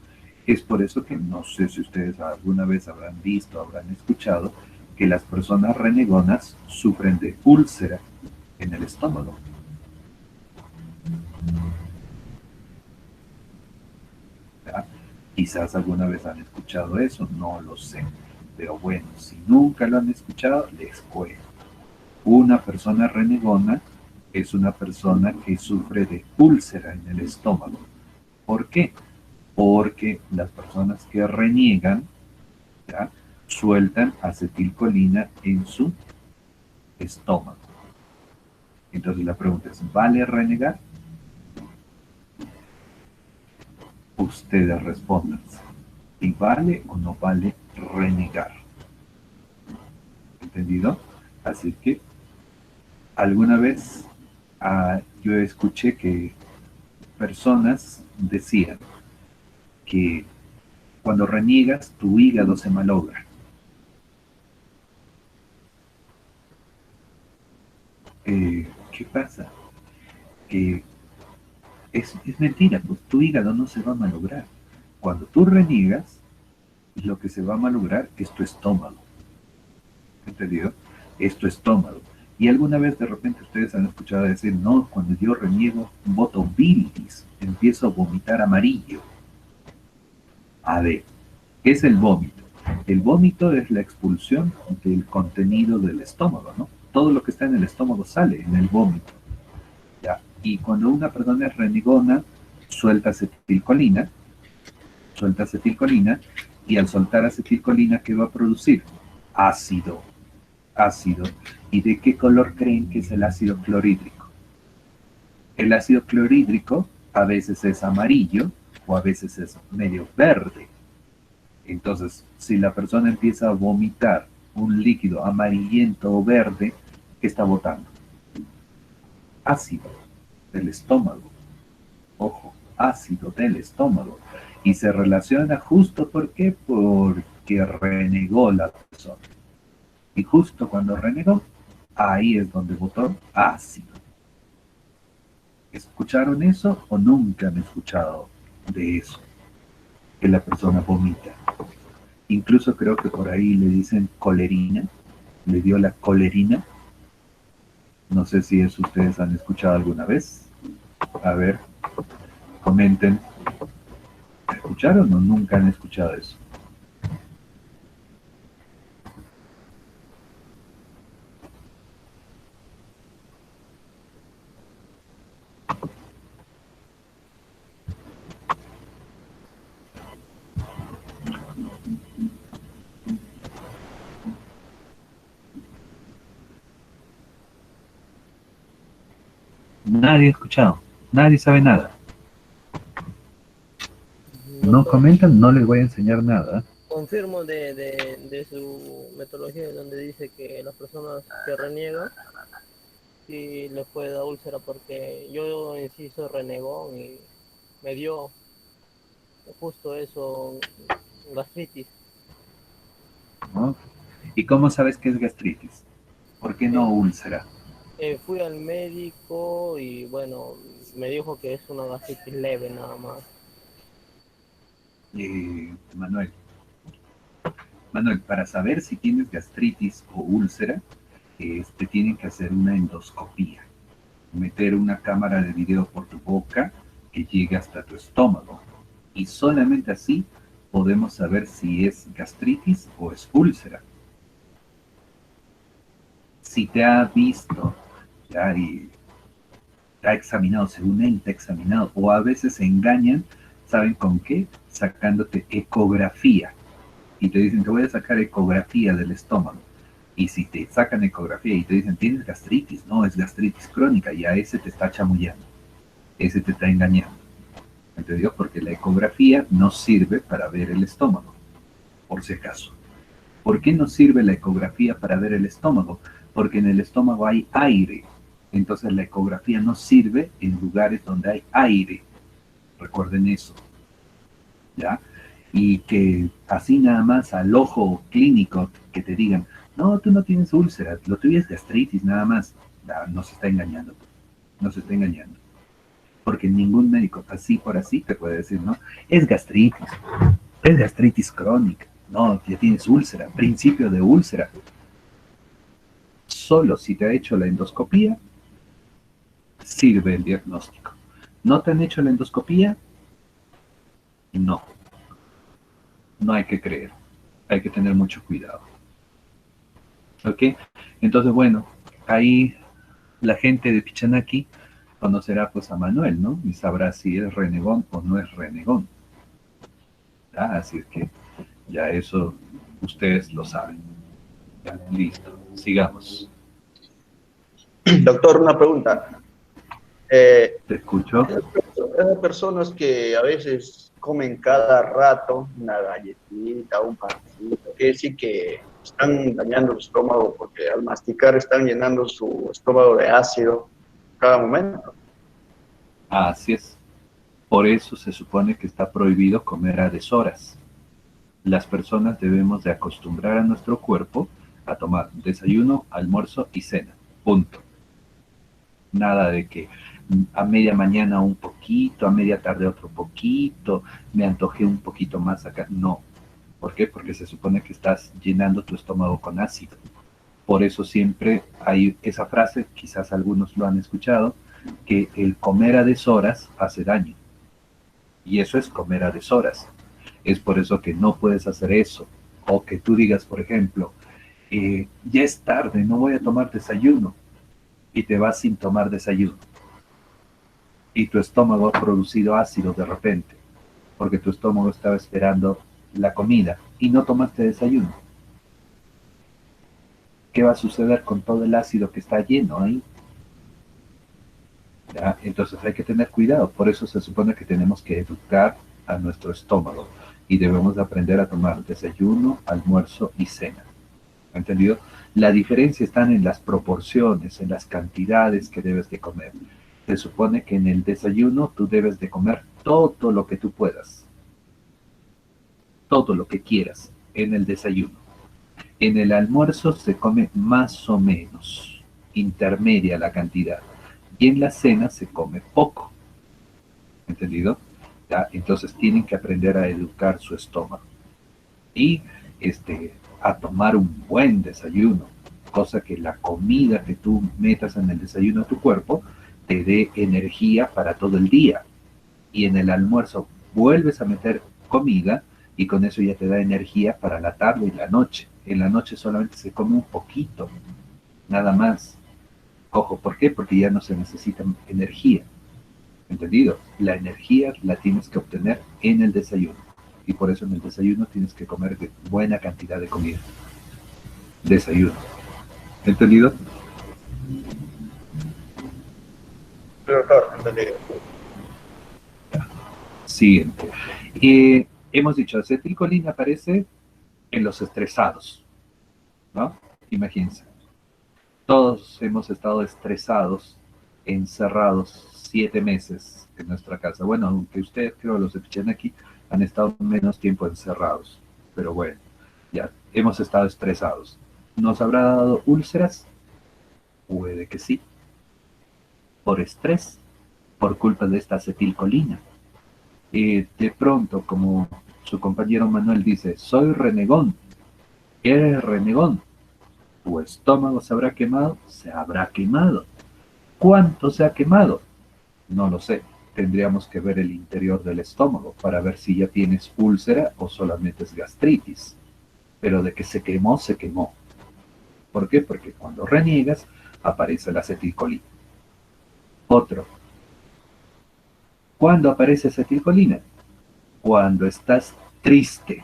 Es por eso que no sé si ustedes alguna vez habrán visto, habrán escuchado, que las personas renegonas sufren de úlcera en el estómago. ¿Ya? Quizás alguna vez han escuchado eso, no lo sé. Pero bueno, si nunca lo han escuchado, les cuento. Una persona renegona es una persona que sufre de úlcera en el estómago. ¿Por qué? Porque las personas que reniegan, ¿ya?, sueltan acetilcolina en su estómago. Entonces la pregunta es, ¿vale renegar? Ustedes respondan. ¿Y vale o no vale renegar? ¿Entendido? Así que alguna vez yo escuché que personas decían que cuando reniegas tu hígado se malogra. ¿Qué pasa? Que es mentira, pues tu hígado no se va a malograr. Cuando tú reniegas, lo que se va a malograr es tu estómago. ¿Entendido? Es tu estómago. Y alguna vez de repente ustedes han escuchado decir, no, cuando yo reniego, boto bilis, empiezo a vomitar amarillo. A ver, ¿qué es el vómito? El vómito es la expulsión del contenido del estómago, ¿no? Todo lo que está en el estómago sale en el vómito, ¿ya? Y cuando una persona es renegona, suelta acetilcolina, y al soltar acetilcolina, ¿qué va a producir? Ácido, ácido. ¿Y de qué color creen que es el ácido clorhídrico? El ácido clorhídrico a veces es amarillo o a veces es medio verde. Entonces, si la persona empieza a vomitar un líquido amarillento o verde, ¿qué está botando? Ácido del estómago. Ojo, ácido del estómago. Y se relaciona justo, ¿por qué? Porque renegó la persona. Y justo cuando renegó, ahí es donde botó ácido. ¿Escucharon eso o nunca han escuchado de eso? Que la persona vomita. Incluso creo que por ahí le dicen colerina, le dio la colerina. No sé si eso ustedes han escuchado alguna vez. A ver, comenten. ¿Escucharon o nunca han escuchado eso? Nadie ha escuchado, nadie sabe nada. No
Doctor,
comentan, no les voy a enseñar nada.
confirmo de su metodología donde dice que las personas que reniegan sí les puede dar úlcera, porque yo en sí soy renegón y me dio justo eso, gastritis.
¿No? ¿Y cómo sabes que es gastritis? ¿Por qué no
Eh,
úlcera?
Fui al médico y bueno, me dijo que es una gastritis leve nada más.
Manuel, Manuel, para saber si tienes gastritis o úlcera, te tienen que hacer una endoscopía. Meter una cámara de video por tu boca que llegue hasta tu estómago. Y solamente así podemos saber si es gastritis o es úlcera. Si te ha visto, ya, y te ha examinado, según él te ha examinado, o a veces se engañan, ¿saben con qué? Sacándote ecografía. Y te dicen, te voy a sacar ecografía del estómago. Y si te sacan ecografía y te dicen, tienes gastritis, no, es gastritis crónica, y a ese te está chamullando, ese te está engañando. ¿Entendió? Porque la ecografía no sirve para ver el estómago, por si acaso. ¿Por qué no sirve la ecografía para ver el estómago? Porque en el estómago hay aire. Entonces la ecografía no sirve en lugares donde hay aire. Recuerden eso. ¿Ya? Y que así nada más al ojo clínico que te digan, no, tú no tienes úlcera, lo tuyo es gastritis nada más. No, se está engañando. No se está engañando. Porque ningún médico así por así te puede decir, ¿no? Es gastritis crónica. No, ya tienes úlcera, principio de úlcera. Solo si te ha hecho la endoscopía, sirve el diagnóstico. ¿No te han hecho la endoscopía? No. No hay que creer. Hay que tener mucho cuidado. ¿Ok? Entonces, bueno, ahí la gente de Pichanaki conocerá pues a Manuel, ¿no? Y sabrá si es renegón o no es renegón. Así es que ya eso ustedes lo saben. Ya, listo. Sigamos.
Doctor, una pregunta.
¿Te escucho?
Hay personas que a veces comen cada rato una galletita, un pancito, que sí que están dañando el estómago porque al masticar están llenando su estómago de ácido cada momento.
Así es. Por eso se supone que está prohibido comer a deshoras. Las personas debemos de acostumbrar a nuestro cuerpo a tomar desayuno, almuerzo y cena. Punto. Nada de que a media mañana un poquito, a media tarde otro poquito, me antojé un poquito más acá. No. ¿Por qué? Porque se supone que estás llenando tu estómago con ácido. Por eso siempre hay esa frase, quizás algunos lo han escuchado, que el comer a deshoras hace daño. Y eso es comer a deshoras. Es por eso que no puedes hacer eso. O que tú digas, por ejemplo, ya es tarde, no voy a tomar desayuno. Y te vas sin tomar desayuno. Y tu estómago ha producido ácido de repente, porque tu estómago estaba esperando la comida y no tomaste desayuno. ¿Qué va a suceder con todo el ácido que está lleno ahí? ¿Ya? Entonces hay que tener cuidado. Por eso se supone que tenemos que educar a nuestro estómago y debemos de aprender a tomar desayuno, almuerzo y cena. ¿Entendido? La diferencia está en las proporciones, en las cantidades que debes de comer. Se supone que en el desayuno tú debes de comer todo lo que tú puedas, todo lo que quieras en el desayuno. En el almuerzo se come más o menos, intermedia la cantidad. Y en la cena se come poco. ¿Entendido? ¿Ya? Entonces tienen que aprender a educar su estómago. Y a tomar un buen desayuno. Cosa que la comida que tú metas en el desayuno a tu cuerpo te dé energía para todo el día. Y en el almuerzo vuelves a meter comida y con eso ya te da energía para la tarde y la noche. En la noche solamente se come un poquito, nada más. Ojo, ¿por qué? Porque ya no se necesita energía. ¿Entendido? La energía la tienes que obtener en el desayuno. Y por eso en el desayuno tienes que comer de buena cantidad de comida. Desayuno. ¿Entendido?
Doctor, entendido.
Siguiente. Hemos dicho, acetilcolina aparece en los estresados, ¿no? Imagínense. Todos hemos estado estresados, encerrados 7 meses en nuestra casa. Bueno, aunque ustedes, creo, los de Pichinaki han estado menos tiempo encerrados. Pero bueno, ya hemos estado estresados. ¿Nos habrá dado úlceras? Puede que sí. Por estrés, por culpa de esta acetilcolina. De pronto, como su compañero Manuel dice, soy renegón. ¿Eres renegón? ¿Tu estómago se habrá quemado? Se habrá quemado. ¿Cuánto se ha quemado? No lo sé. Tendríamos que ver el interior del estómago para ver si ya tienes úlcera o solamente es gastritis. Pero de que se quemó, se quemó. ¿Por qué? Porque cuando reniegas aparece la acetilcolina. Otro. ¿Cuándo aparece acetilcolina? Cuando estás triste,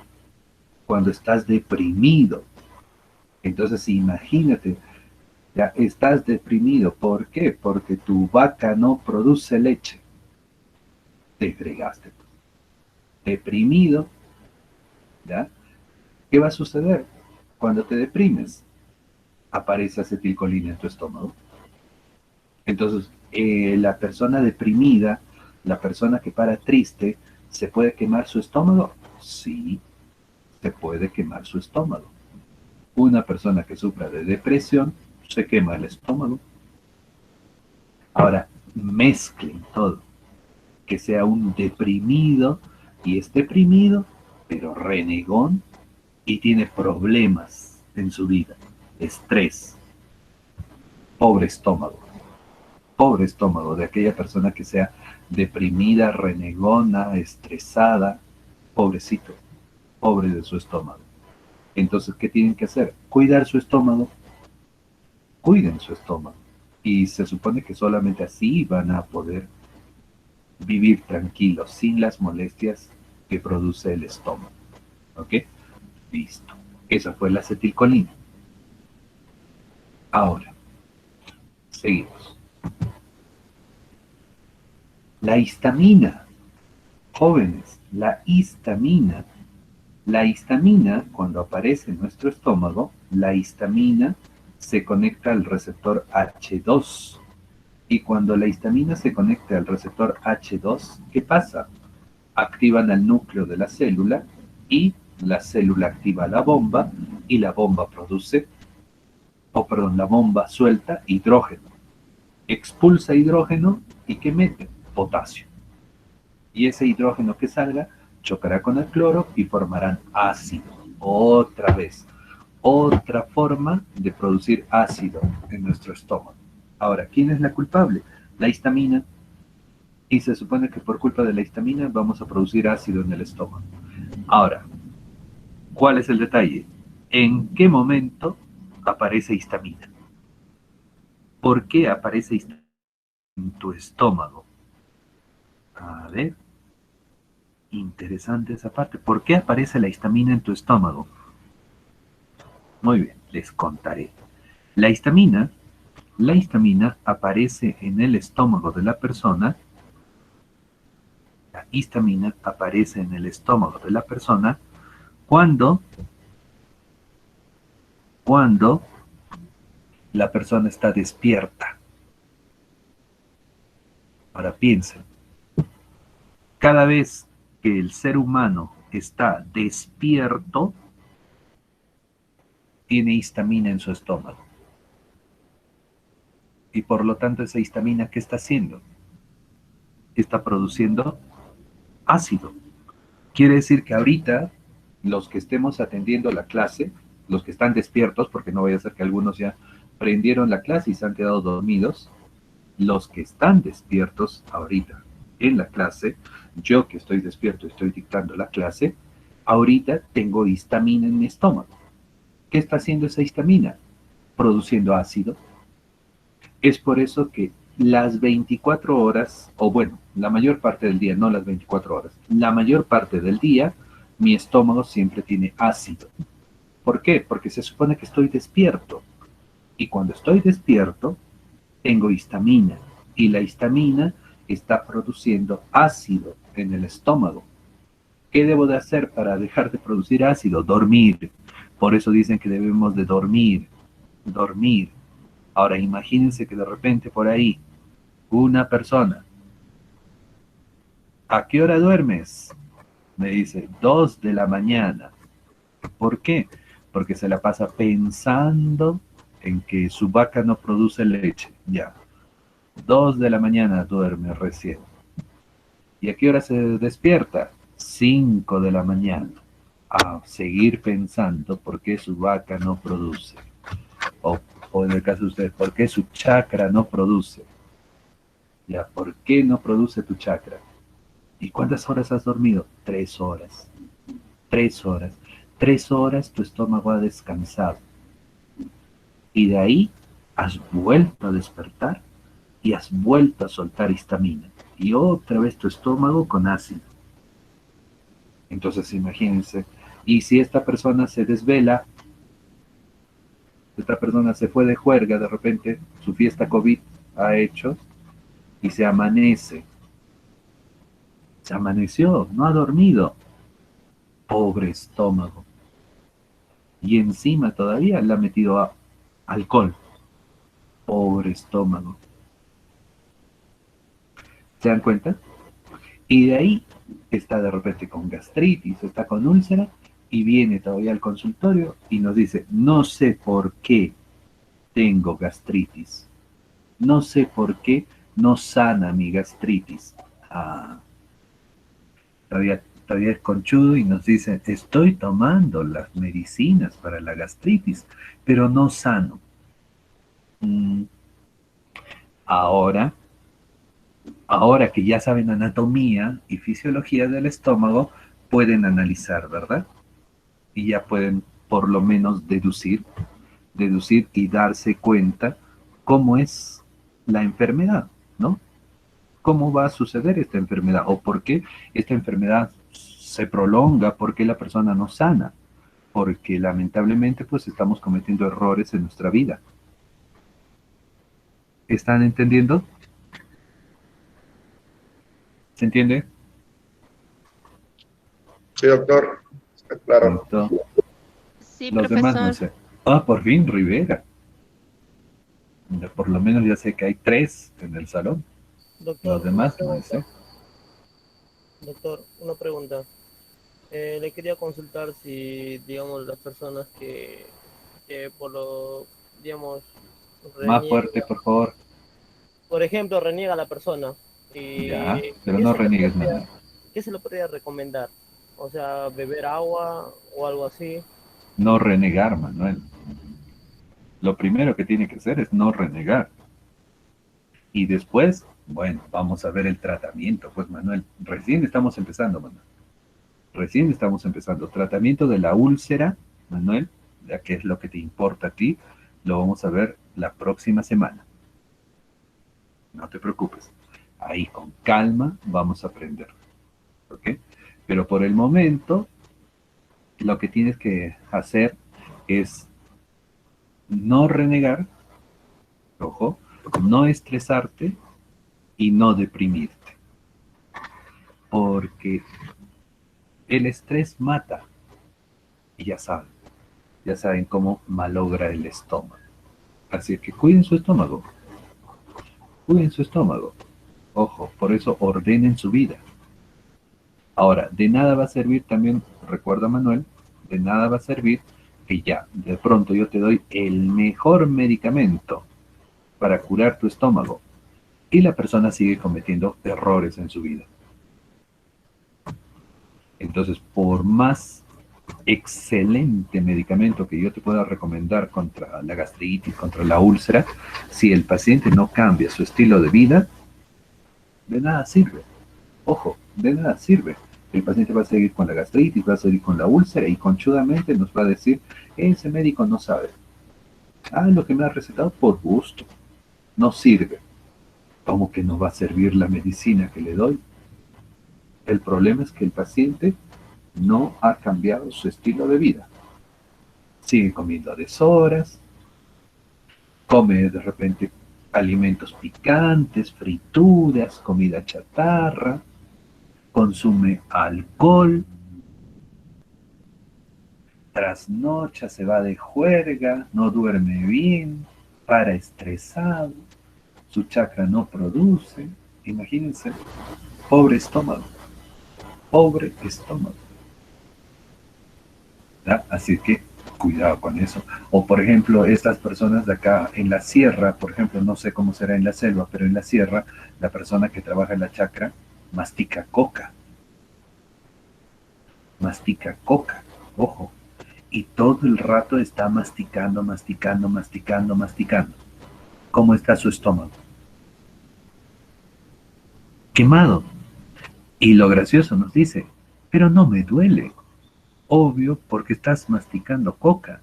cuando estás deprimido. Entonces imagínate, ya estás deprimido. ¿Por qué? Porque tu vaca no produce leche. Te fregaste. Deprimido, ¿ya? ¿Qué va a suceder? Cuando te deprimes, aparece acetilcolina en tu estómago. Entonces, la persona deprimida, la persona que para triste, ¿se puede quemar su estómago? Sí, se puede quemar su estómago. Una persona que sufra de depresión, se quema el estómago. Ahora, mezclen todo. Que sea un deprimido y es deprimido, pero renegón y tiene problemas en su vida. Estrés. Pobre estómago de aquella persona que sea deprimida, renegona, estresada, pobrecito, pobre de su estómago. Entonces, ¿qué tienen que hacer? Cuidar su estómago, cuiden su estómago. Y se supone que solamente así van a poder vivir tranquilos, sin las molestias que produce el estómago. ¿Ok? Listo. Esa fue la acetilcolina. Ahora, seguimos. La histamina. Jóvenes, la histamina. La histamina, cuando aparece en nuestro estómago, la histamina se conecta al receptor H2. Y cuando la histamina se conecta al receptor H2, ¿qué pasa? Activan al núcleo de la célula y la célula activa la bomba y la bomba produce, la bomba suelta hidrógeno. Expulsa hidrógeno y ¿qué mete? Potasio. Y ese hidrógeno que salga chocará con el cloro y formarán ácido. Otra vez. Otra forma de producir ácido en nuestro estómago. Ahora, ¿quién es la culpable? La histamina. Y se supone que por culpa de la histamina vamos a producir ácido en el estómago. Ahora, ¿cuál es el detalle? ¿En qué momento aparece histamina? ¿Por qué aparece histamina en tu estómago? A ver, interesante esa parte. ¿Por qué aparece la histamina en tu estómago? Muy bien, les contaré. La histamina, la histamina aparece en el estómago de la persona. La histamina aparece en el estómago de la persona cuando, cuando la persona está despierta. Ahora piensen, cada vez que el ser humano está despierto, tiene histamina en su estómago. Y por lo tanto esa histamina, ¿qué está haciendo? Está produciendo ácido. Quiere decir que ahorita los que estemos atendiendo la clase, los que están despiertos, porque no vaya a ser que algunos ya prendieron la clase y se han quedado dormidos, los que están despiertos ahorita en la clase, yo que estoy despierto, estoy dictando la clase, ahorita tengo histamina en mi estómago. ¿Qué está haciendo esa histamina? Produciendo ácido. Es por eso que las 24 horas, o bueno, la mayor parte del día, no las 24 horas, la mayor parte del día, mi estómago siempre tiene ácido. ¿Por qué? Porque se supone que estoy despierto. Y cuando estoy despierto, tengo histamina. Y la histamina está produciendo ácido en el estómago. ¿Qué debo de hacer para dejar de producir ácido? Dormir. Por eso dicen que debemos de dormir. Dormir. Ahora imagínense que de repente por ahí una persona, ¿a qué hora duermes? Me dice, 2 de la mañana. ¿Por qué? Porque se la pasa pensando en que su vaca no produce leche. Ya, 2 de la mañana duerme recién. ¿Y a qué hora se despierta? 5 de la mañana. A seguir pensando por qué su vaca no produce. O, o en el caso de ustedes, ¿por qué su chakra no produce? Ya, ¿por qué no produce tu chakra? ¿Y cuántas horas has dormido? 3 horas. 3 horas. 3 horas tu estómago ha descansado. Y de ahí has vuelto a despertar y has vuelto a soltar histamina. Y otra vez tu estómago con ácido. Entonces imagínense, y si esta persona se desvela, esta persona se fue de juerga, de repente su fiesta COVID ha hecho y se amaneció, no ha dormido, pobre estómago. Y encima todavía le ha metido alcohol, pobre estómago. ¿Se dan cuenta? Y de ahí está de repente con gastritis, está con úlcera y viene todavía al consultorio y nos dice, no sé por qué tengo gastritis, no sé por qué no sana mi gastritis. Ah, todavía es conchudo y nos dice, estoy tomando las medicinas para la gastritis, pero no sano. Mm, ahora Ahora que ya saben anatomía y fisiología del estómago, pueden analizar, ¿verdad? Y ya pueden por lo menos deducir y darse cuenta cómo es la enfermedad, ¿no? ¿Cómo va a suceder esta enfermedad? ¿O por qué esta enfermedad se prolonga? ¿Por qué la persona no sana? Porque lamentablemente pues estamos cometiendo errores en nuestra vida. ¿Están entendiendo? ¿Se entiende?
Sí, doctor, está claro.
Listo.
Sí,
Los demás no
profesor.
sé. Ah, por fin, Rivera. Por lo menos ya sé que hay 3 en el salón. Los
Doctor,
demás no sé.
doctor, una pregunta. Le quería consultar si, digamos, las personas que por lo, digamos,
Más
reniega,
fuerte, por favor.
por ejemplo, reniega a la persona
Ya,
y
pero no reniegues
podría,
nada.
¿qué se le podría recomendar? O sea, beber agua o algo así.
No renegar, Manuel. Lo primero que tiene que hacer es no renegar. Y después, bueno, vamos a ver el tratamiento. Pues, Manuel, recién estamos empezando, Manuel. Recién estamos empezando. Tratamiento de la úlcera, Manuel, ya que es lo que te importa a ti, lo vamos a ver la próxima semana. No te preocupes. Ahí con calma vamos a aprender. ¿Ok? Pero por el momento, lo que tienes que hacer es no renegar, ojo, no estresarte y no deprimirte. Porque el estrés mata. Y ya saben cómo malogra el estómago. Así que cuiden su estómago. Cuiden su estómago. Ojo, por eso ordenen su vida. Ahora, de nada va a servir también, recuerda Manuel, de nada va a servir que ya, de pronto yo te doy el mejor medicamento para curar tu estómago y la persona sigue cometiendo errores en su vida. Entonces, por más excelente medicamento que yo te pueda recomendar contra la gastritis, contra la úlcera, si el paciente no cambia su estilo de vida, de nada sirve. Ojo, de nada sirve. El paciente va a seguir con la gastritis, va a seguir con la úlcera y conchudamente nos va a decir, ese médico no sabe. Ah, lo que me ha recetado por gusto. No sirve. ¿Cómo que no va a servir la medicina que le doy? El problema es que el paciente no ha cambiado su estilo de vida. Sigue comiendo a deshoras, come de repente alimentos picantes, frituras, comida chatarra, consume alcohol, trasnocha, se va de juerga, no duerme bien, para estresado, su chakra no produce. Imagínense, pobre estómago, pobre estómago. ¿Ya? Así que cuidado con eso. O por ejemplo, estas personas de acá en la sierra, por ejemplo, no sé cómo será en la selva, pero en la sierra, la persona que trabaja en la chacra mastica coca, ojo, y todo el rato está masticando, masticando, masticando, masticando. ¿Cómo está su estómago? Quemado. Y lo gracioso nos dice, pero no me duele. Obvio, porque estás masticando coca.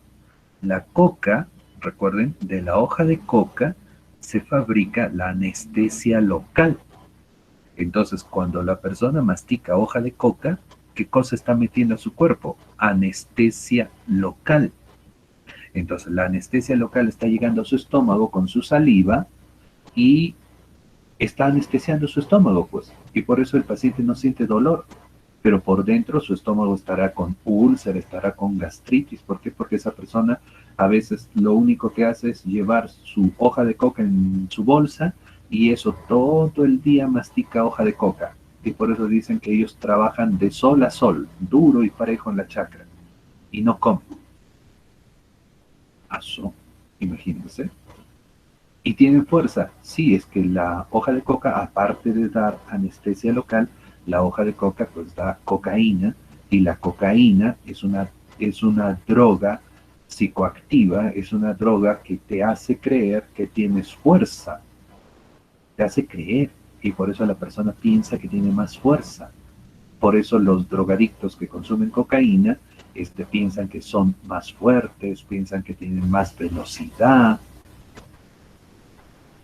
La coca, recuerden, de la hoja de coca se fabrica la anestesia local. Entonces, cuando la persona mastica hoja de coca, ¿qué cosa está metiendo a su cuerpo? Anestesia local. Entonces, la anestesia local está llegando a su estómago con su saliva y está anestesiando su estómago, pues. Y por eso el paciente no siente dolor. Pero por dentro su estómago estará con úlcera, estará con gastritis. ¿Por qué? Porque esa persona a veces lo único que hace es llevar su hoja de coca en su bolsa y eso todo el día mastica hoja de coca. Y por eso dicen que ellos trabajan de sol a sol, duro y parejo en la chakra. Y no comen. Eso, imagínense. ¿Y tienen fuerza? Sí, es que la hoja de coca, aparte de dar anestesia local, la hoja de coca pues da cocaína y la cocaína es una droga psicoactiva, es una droga que te hace creer que tienes fuerza, te hace creer y por eso la persona piensa que tiene más fuerza. Por eso los drogadictos que consumen cocaína piensan que son más fuertes, piensan que tienen más velocidad.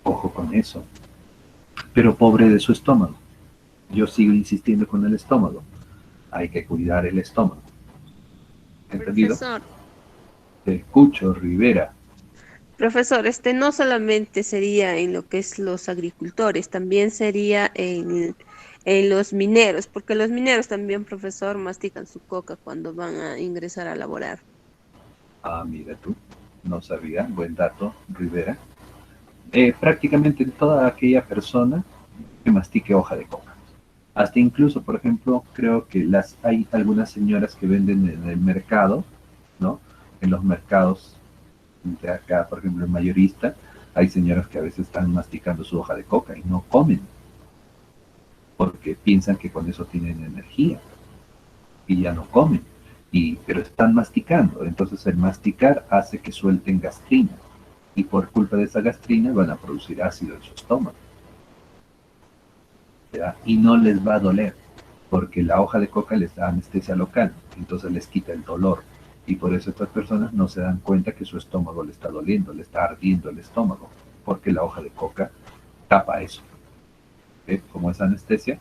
Ojo con eso. Pero pobre de su estómago. Yo sigo insistiendo con el estómago. Hay que cuidar el estómago. ¿Entendido?
Profesor.
Te escucho, Rivera.
Profesor, no solamente sería en lo que es los agricultores, también sería en los mineros, porque los mineros también, profesor, mastican su coca cuando van a ingresar a laborar.
Ah, mira tú, no sabía, buen dato, Rivera. Prácticamente toda aquella persona que mastique hoja de coca. Hasta incluso, por ejemplo, creo que hay algunas señoras que venden en el mercado, ¿no? En los mercados de acá, por ejemplo, en mayorista, hay señoras que a veces están masticando su hoja de coca y no comen, porque piensan que con eso tienen energía y ya no comen, pero están masticando. Entonces el masticar hace que suelten gastrina y por culpa de esa gastrina van a producir ácido en su estómago. ¿Ya? Y no les va a doler, porque la hoja de coca les da anestesia local, entonces les quita el dolor. Y por eso estas personas no se dan cuenta que su estómago le está doliendo, le está ardiendo el estómago, porque la hoja de coca tapa eso. Como es anestesia,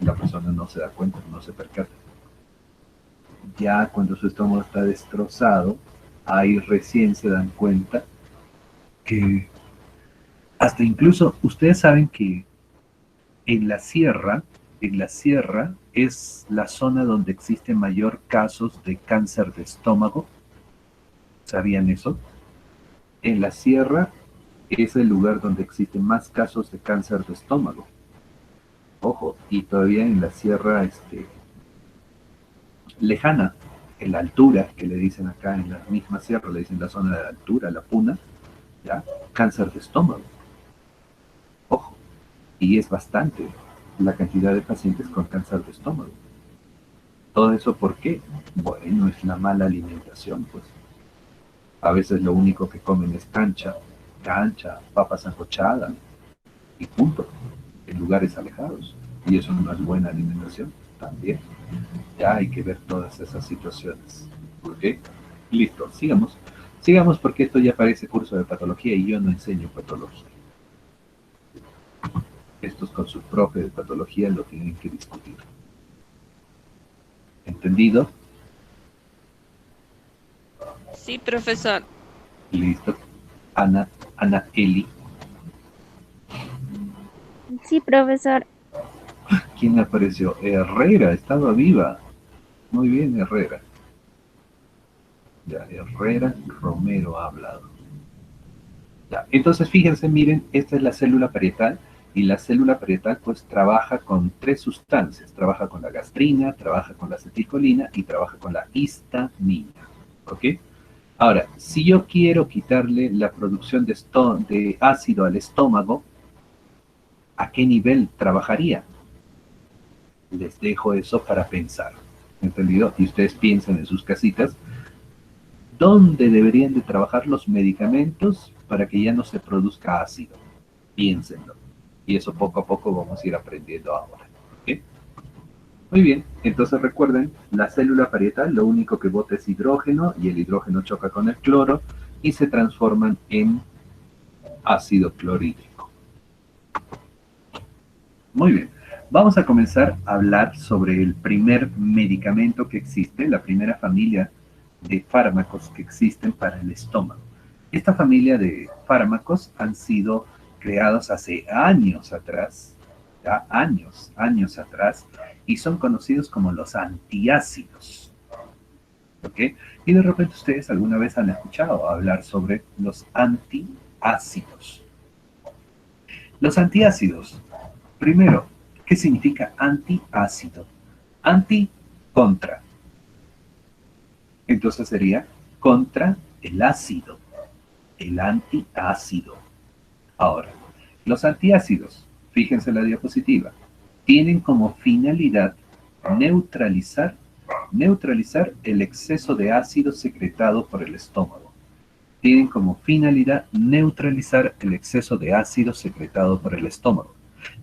la persona no se da cuenta, no se percata. Ya cuando su estómago está destrozado, ahí recién se dan cuenta que hasta incluso ustedes saben que en la sierra es la zona donde existen mayor casos de cáncer de estómago. ¿Sabían eso? En la sierra es el lugar donde existen más casos de cáncer de estómago. Ojo, y todavía en la sierra lejana, en la altura, que le dicen acá en la misma sierra, le dicen la zona de la altura, la puna, ¿ya? Cáncer de estómago. Ojo, y es bastante la cantidad de pacientes con cáncer de estómago. ¿Todo eso por qué? Bueno, es la mala alimentación, pues. A veces lo único que comen es cancha, papas sancochadas y punto, en lugares alejados. Y eso no es buena alimentación también. Ya hay que ver todas esas situaciones. ¿Ok? Listo, sigamos. Sigamos porque esto ya parece curso de patología y yo no enseño patología. Estos con su profe de patología lo tienen que discutir. ¿Entendido?
Sí, profesor.
Listo. Ana Eli.
Sí, profesor.
¿Quién apareció? Herrera, estaba viva. Muy bien, Herrera. Ya, Herrera Romero ha hablado. Ya, entonces fíjense, miren, esta es la célula parietal y la célula parietal pues trabaja con 3 sustancias. Trabaja con la gastrina, trabaja con la acetilcolina y trabaja con la histamina. ¿Ok? Ahora, si yo quiero quitarle la producción de ácido al estómago, ¿a qué nivel trabajaría? Les dejo eso para pensar, ¿entendido? Y ustedes piensan en sus casitas, ¿dónde deberían de trabajar los medicamentos para que ya no se produzca ácido? Piénsenlo. Y eso poco a poco vamos a ir aprendiendo ahora. ¿Ok? Muy bien, entonces recuerden, la célula parietal lo único que bota es hidrógeno y el hidrógeno choca con el cloro y se transforman en ácido clorhídrico. Muy bien, vamos a comenzar a hablar sobre el primer medicamento que existe, la primera familia de fármacos que existen para el estómago. Esta familia de fármacos han sido creados hace años atrás, ya años atrás, y son conocidos como los antiácidos. ¿Ok? Y de repente ustedes alguna vez han escuchado hablar sobre los antiácidos. Los antiácidos, primero, ¿qué significa antiácido? Anti, contra. Entonces sería contra el ácido, el antiácido. Ahora, los antiácidos, fíjense en la diapositiva, tienen como finalidad neutralizar el exceso de ácido secretado por el estómago. Tienen como finalidad neutralizar el exceso de ácido secretado por el estómago,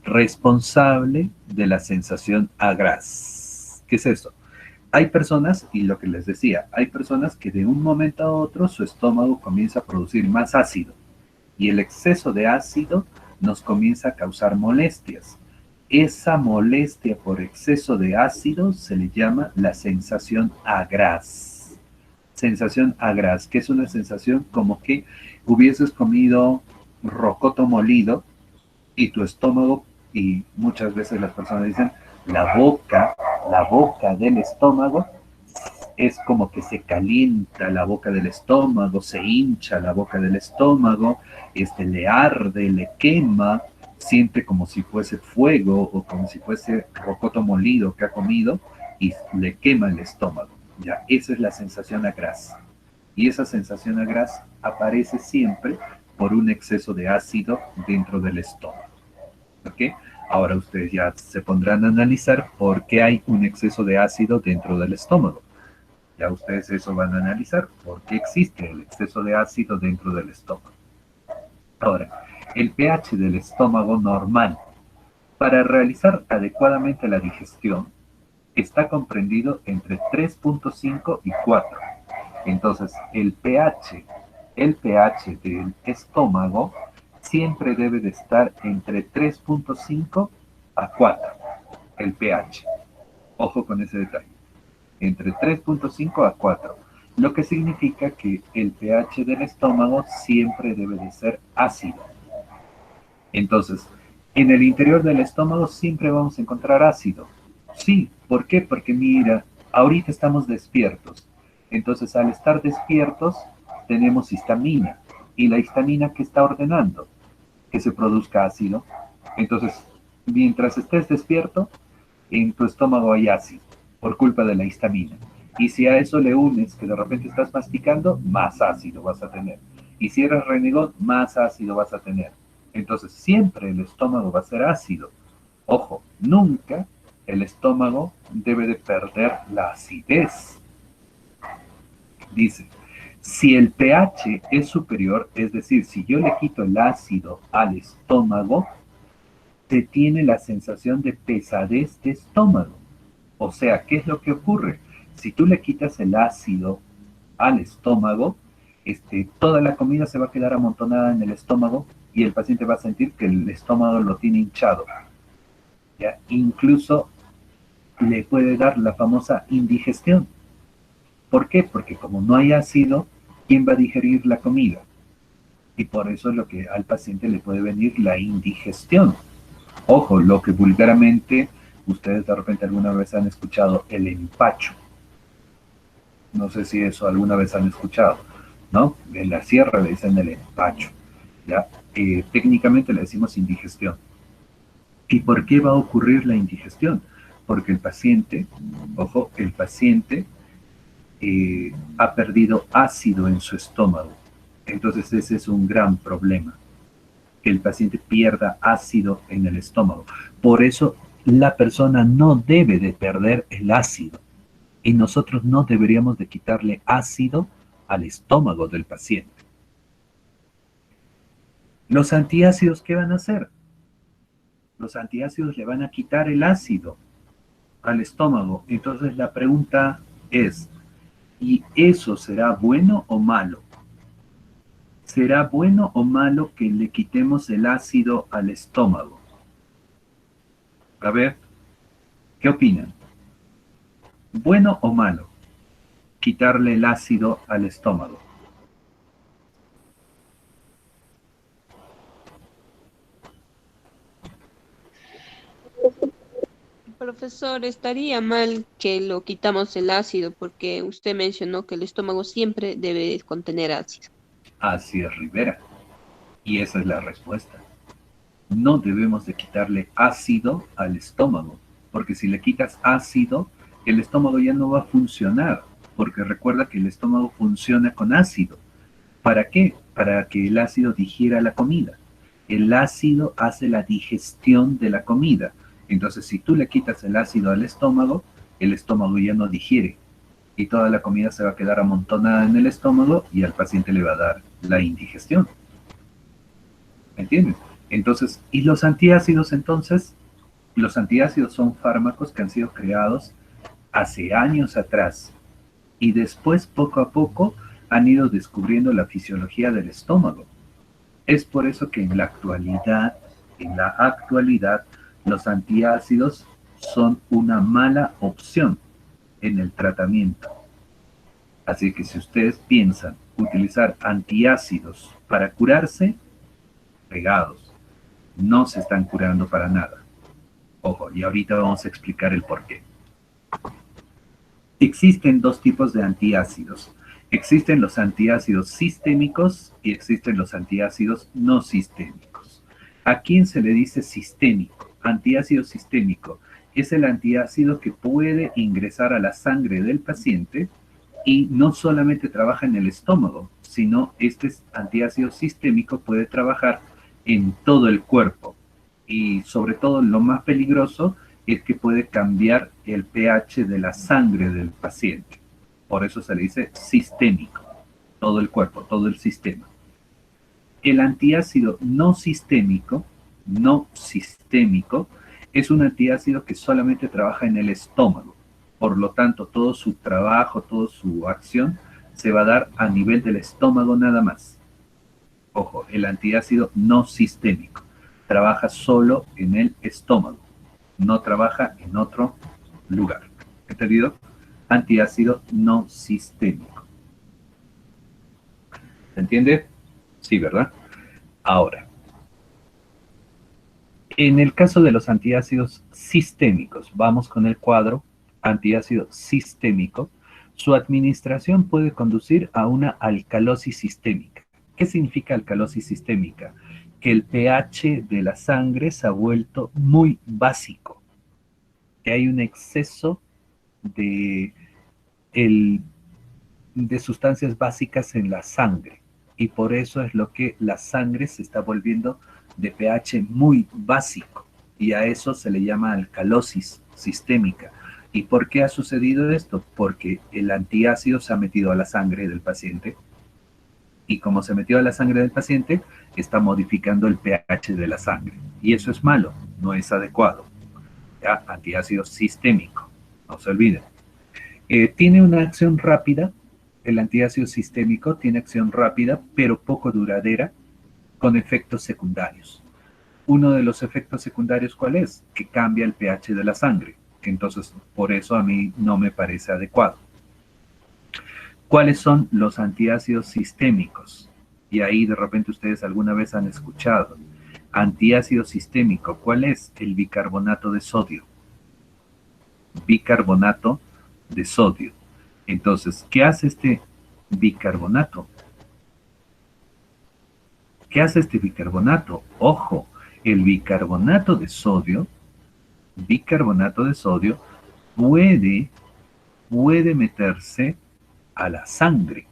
responsable de la sensación agraz. ¿Qué es eso? Hay personas, y lo que les decía, hay personas que de un momento a otro su estómago comienza a producir más ácido y el exceso de ácido nos comienza a causar molestias. Esa molestia por exceso de ácido se le llama la sensación agraz. Sensación agraz, que es una sensación como que hubieses comido rocoto molido y tu estómago, y muchas veces las personas dicen, la boca del estómago es como que se calienta la boca del estómago, se hincha la boca del estómago, le arde, le quema, siente como si fuese fuego o como si fuese rocoto molido que ha comido y le quema el estómago. Ya, esa es la sensación agraz. Y esa sensación agraz aparece siempre por un exceso de ácido dentro del estómago. ¿Ok? Ahora ustedes ya se pondrán a analizar por qué hay un exceso de ácido dentro del estómago. Ya ustedes eso van a analizar, por qué existe el exceso de ácido dentro del estómago. Ahora, el pH del estómago normal. Para realizar adecuadamente la digestión, está comprendido entre 3.5 y 4. Entonces, el pH del estómago siempre debe de estar entre 3.5 a 4, el pH. Ojo con ese detalle. Entre 3.5 a 4, lo que significa que el pH del estómago siempre debe de ser ácido. Entonces, en el interior del estómago siempre vamos a encontrar ácido. Sí, ¿por qué? Porque mira, ahorita estamos despiertos. Entonces, al estar despiertos, tenemos histamina. ¿Y la histamina qué está ordenando? Que se produzca ácido. Entonces, mientras estés despierto, en tu estómago hay ácido por culpa de la histamina. Y si a eso le unes que de repente estás masticando, más ácido vas a tener. Y si eres renegón, más ácido vas a tener. Entonces siempre el estómago va a ser ácido. Ojo, nunca el estómago debe de perder la acidez. Dice, si el pH es superior, es decir, si yo le quito el ácido al estómago, se tiene la sensación de pesadez de estómago. O sea, ¿qué es lo que ocurre? Si tú le quitas el ácido al estómago, toda la comida se va a quedar amontonada en el estómago y el paciente va a sentir que el estómago lo tiene hinchado. ¿Ya? Incluso le puede dar la famosa indigestión. ¿Por qué? Porque como no hay ácido, ¿quién va a digerir la comida? Y por eso es lo que al paciente le puede venir la indigestión. Ojo, lo que vulgarmente ustedes de repente alguna vez han escuchado, el empacho. No sé si eso alguna vez han escuchado, ¿no? En la sierra le dicen el empacho, ¿ya? Técnicamente le decimos indigestión. ¿Y por qué va a ocurrir la indigestión? Porque el paciente, ojo, el paciente ha perdido ácido en su estómago. Entonces ese es un gran problema, que el paciente pierda ácido en el estómago. Por eso la persona no debe de perder el ácido y nosotros no deberíamos de quitarle ácido al estómago del paciente. Los antiácidos, ¿qué van a hacer? Los antiácidos le van a quitar el ácido al estómago. Entonces la pregunta es, ¿y eso será bueno o malo? ¿Será bueno o malo que le quitemos el ácido al estómago? A ver, ¿qué opinan? ¿Bueno o malo quitarle el ácido al estómago?
Profesor, estaría mal que lo quitamos el ácido porque usted mencionó que el estómago siempre debe contener ácido.
Así es, Rivera. Y esa es la respuesta. No debemos de quitarle ácido al estómago, porque si le quitas ácido, el estómago ya no va a funcionar, porque recuerda que el estómago funciona con ácido. ¿Para qué? Para que el ácido digiera la comida. El ácido hace la digestión de la comida. Entonces, si tú le quitas el ácido al estómago, el estómago ya no digiere y toda la comida se va a quedar amontonada en el estómago y al paciente le va a dar la indigestión. ¿Entiendes? Entonces, ¿y los antiácidos entonces? Los antiácidos son fármacos que han sido creados hace años atrás y después, poco a poco, han ido descubriendo la fisiología del estómago. Es por eso que en la actualidad, los antiácidos son una mala opción en el tratamiento. Así que si ustedes piensan utilizar antiácidos para curarse, pegados, no se están curando para nada. Ojo, y ahorita vamos a explicar el por qué. Existen dos tipos de antiácidos. Existen los antiácidos sistémicos y existen los antiácidos no sistémicos. ¿A quién se le dice sistémico? Antiácido sistémico es el antiácido que puede ingresar a la sangre del paciente y no solamente trabaja en el estómago, sino este antiácido sistémico puede trabajar en todo el cuerpo. Y sobre todo lo más peligroso es que puede cambiar el pH de la sangre del paciente. Por eso se le dice sistémico, todo el cuerpo, todo el sistema. El antiácido no sistémico es un antiácido que solamente trabaja en el estómago. Por lo tanto, todo su trabajo, toda su acción se va a dar a nivel del estómago nada más. Ojo, el antiácido no sistémico trabaja solo en el estómago, no trabaja en otro lugar. ¿Entendido? Antiácido no sistémico. ¿Se entiende? Sí, ¿verdad? Ahora, en el caso de los antiácidos sistémicos, vamos con el cuadro antiácido sistémico. Su administración puede conducir a una alcalosis sistémica. ¿Qué significa alcalosis sistémica? Que el pH de la sangre se ha vuelto muy básico, que hay un exceso de, de sustancias básicas en la sangre, y por eso es lo que la sangre se está volviendo de pH muy básico, y a eso se le llama alcalosis sistémica. ¿Y por qué ha sucedido esto? Porque el antiácido se ha metido a la sangre del paciente, y como se metió a la sangre del paciente, está modificando el pH de la sangre. Y eso es malo, no es adecuado. ¿Ya? Antiácido sistémico, no se olviden. Tiene una acción rápida, el antiácido sistémico tiene acción rápida, pero poco duradera, con efectos secundarios. Uno de los efectos secundarios, ¿cuál es? Que cambia el pH de la sangre. Entonces, por eso a mí no me parece adecuado. ¿Cuáles son los antiácidos sistémicos? Y ahí de repente ustedes alguna vez han escuchado. Antiácido sistémico, ¿cuál es? El bicarbonato de sodio. Bicarbonato de sodio. Entonces, ¿qué hace este bicarbonato? ¿Qué hace este bicarbonato? Ojo, el bicarbonato de sodio puede meterse a la sangre.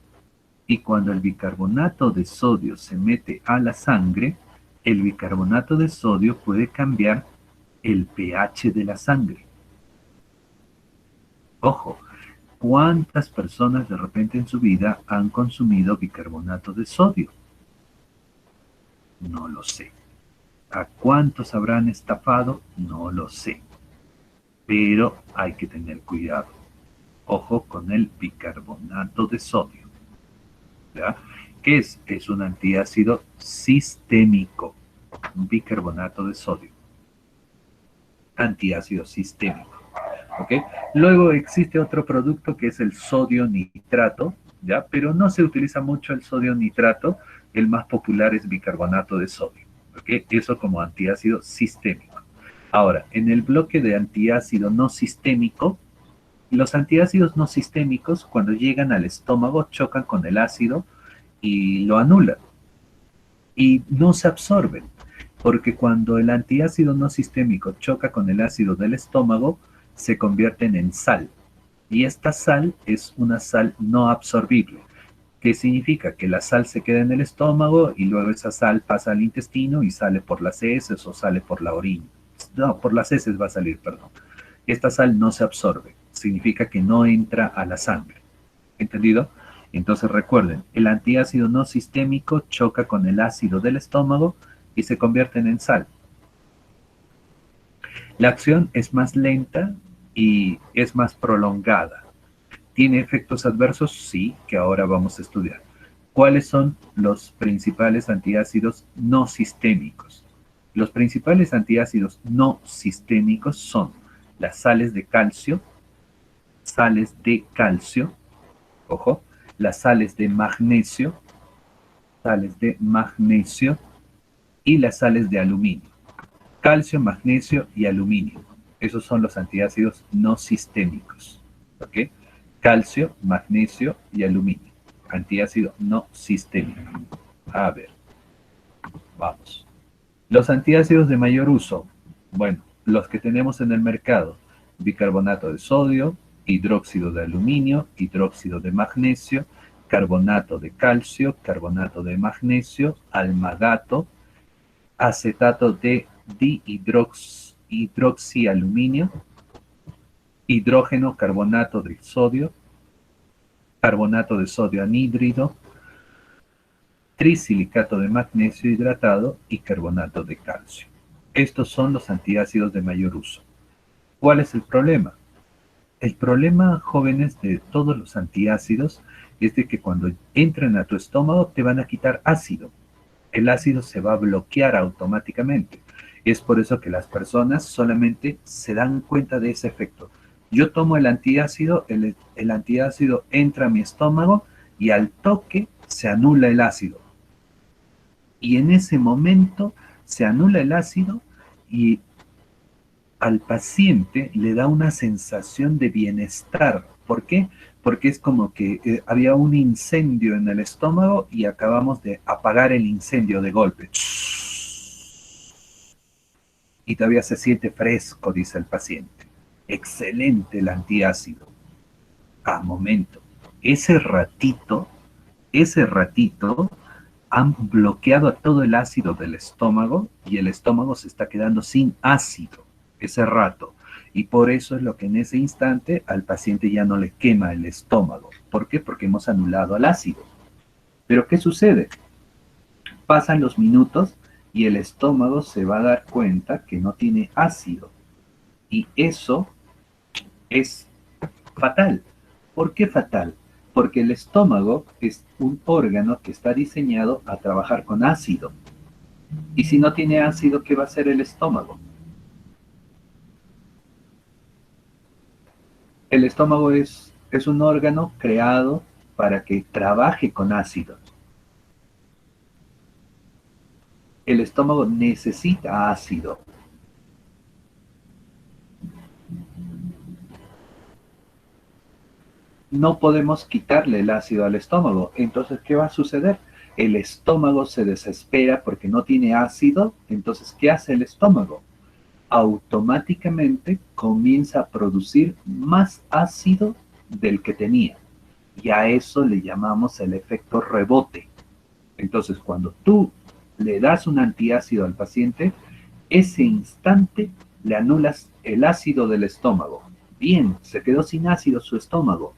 Y cuando el bicarbonato de sodio se mete a la sangre, el bicarbonato de sodio puede cambiar el pH de la sangre. Ojo, ¿cuántas personas de repente en su vida han consumido bicarbonato de sodio? No lo sé. ¿A cuántos habrán estafado? No lo sé. Pero hay que tener cuidado. Ojo con el bicarbonato de sodio. ¿Ya? ¿Qué es? Es un antiácido sistémico. Bicarbonato de sodio. Antiácido sistémico. ¿Ok? Luego existe otro producto que es el sodio nitrato, ¿ya? Pero no se utiliza mucho el sodio nitrato. El más popular es bicarbonato de sodio. ¿Ok? Eso como antiácido sistémico. Ahora, en el bloque de antiácido no sistémico, los antiácidos no sistémicos, cuando llegan al estómago, chocan con el ácido y lo anulan. Y no se absorben, porque cuando el antiácido no sistémico choca con el ácido del estómago, se convierten en sal. Y esta sal es una sal no absorbible. ¿Qué significa? Que la sal se queda en el estómago y luego esa sal pasa al intestino y sale por las heces o sale por la orina. No, por las heces va a salir, perdón. Esta sal no se absorbe. Significa que no entra a la sangre. ¿Entendido? Entonces recuerden, el antiácido no sistémico choca con el ácido del estómago y se convierten en sal. La acción es más lenta y es más prolongada. ¿Tiene efectos adversos? Sí, que ahora vamos a estudiar. ¿Cuáles son los principales antiácidos no sistémicos? Los principales antiácidos no sistémicos son las sales de calcio, ojo, las sales de magnesio y las sales de aluminio. Calcio, magnesio y aluminio. Esos son los antiácidos no sistémicos. ¿Ok? Calcio, magnesio y aluminio. Antiácido no sistémico. A ver, vamos. Los antiácidos de mayor uso. Bueno, los que tenemos en el mercado. Bicarbonato de sodio, hidróxido de aluminio, hidróxido de magnesio, carbonato de calcio, carbonato de magnesio, almagato, acetato de dihidroxialuminio, hidrógeno, carbonato de sodio, carbonato de sodio anhídrido, trisilicato de magnesio hidratado y carbonato de calcio. Estos son los antiácidos de mayor uso. ¿Cuál es el problema? El problema, jóvenes, de todos los antiácidos es de que cuando entran a tu estómago te van a quitar ácido. El ácido se va a bloquear automáticamente. Es por eso que las personas solamente se dan cuenta de ese efecto. Yo tomo el antiácido, el antiácido entra a mi estómago y al toque se anula el ácido. Y en ese momento se anula el ácido y al paciente le da una sensación de bienestar. ¿Por qué? Porque es como que había un incendio en el estómago y acabamos de apagar el incendio de golpe. Y todavía se siente fresco, dice el paciente. Excelente el antiácido. A momento. Ese ratito han bloqueado todo el ácido del estómago y el estómago se está quedando sin ácido ese rato. Y por eso es lo que en ese instante al paciente ya no le quema el estómago. ¿Por qué? Porque hemos anulado el ácido. Pero ¿qué sucede? Pasan los minutos y el estómago se va a dar cuenta que no tiene ácido. Y eso es fatal. ¿Por qué fatal? Porque el estómago es un órgano que está diseñado a trabajar con ácido. Y si no tiene ácido, ¿qué va a hacer el estómago? El estómago es un órgano creado para que trabaje con ácido. El estómago necesita ácido. No podemos quitarle el ácido al estómago. Entonces, ¿qué va a suceder? El estómago se desespera porque no tiene ácido. Entonces, ¿qué hace el estómago? Automáticamente comienza a producir más ácido del que tenía. Y a eso le llamamos el efecto rebote. Entonces, cuando tú le das un antiácido al paciente, ese instante le anulas el ácido del estómago. Bien, se quedó sin ácido su estómago.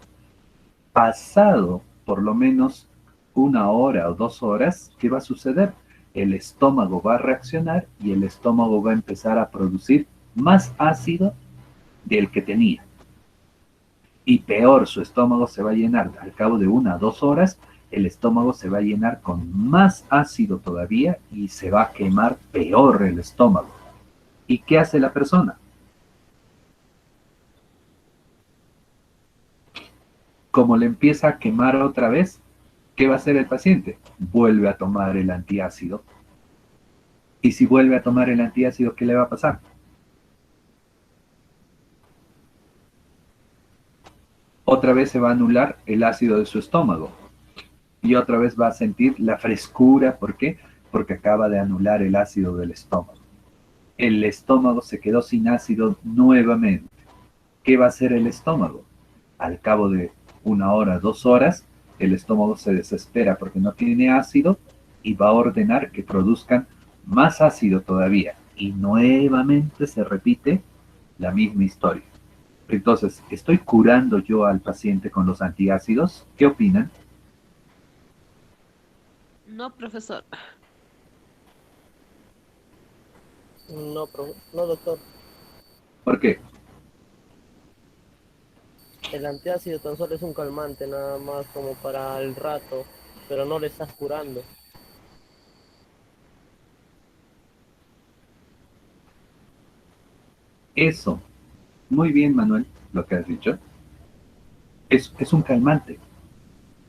Pasado por lo menos 1 hora o 2 horas, ¿qué va a suceder? El estómago va a reaccionar y el estómago va a empezar a producir más ácido del que tenía. Y peor, su estómago se va a llenar. Al cabo de 1 o 2 horas, el estómago se va a llenar con más ácido todavía y se va a quemar peor el estómago. ¿Y qué hace la persona? Como le empieza a quemar otra vez, ¿qué va a hacer el paciente? Vuelve a tomar el antiácido. Y si vuelve a tomar el antiácido, ¿qué le va a pasar? Otra vez se va a anular el ácido de su estómago. Y otra vez va a sentir la frescura. ¿Por qué? Porque acaba de anular el ácido del estómago. El estómago se quedó sin ácido nuevamente. ¿Qué va a hacer el estómago? Al cabo de 1 hora, 2 horas, el estómago se desespera porque no tiene ácido y va a ordenar que produzcan más ácido todavía. Y nuevamente se repite la misma historia. Entonces, ¿estoy curando yo al paciente con los antiácidos? ¿Qué opinan?
No, profesor.
No, no, doctor.
¿Por qué?
El antiácido tan solo es un calmante, nada más como para el rato, pero no le estás curando.
Eso. Muy bien, Manuel, lo que has dicho. Es un calmante,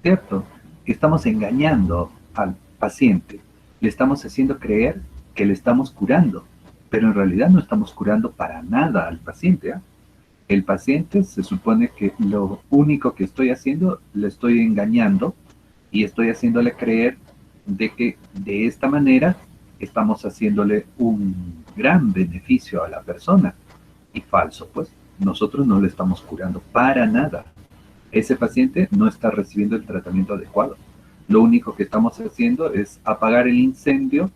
¿cierto? Estamos engañando al paciente. Le estamos haciendo creer que le estamos curando, pero en realidad no estamos curando para nada al paciente, ¿eh? El paciente se supone que lo único que estoy haciendo, le estoy engañando y estoy haciéndole creer de que de esta manera estamos haciéndole un gran beneficio a la persona. Y falso, pues nosotros no le estamos curando para nada. Ese paciente no está recibiendo el tratamiento adecuado. Lo único que estamos haciendo es apagar el incendio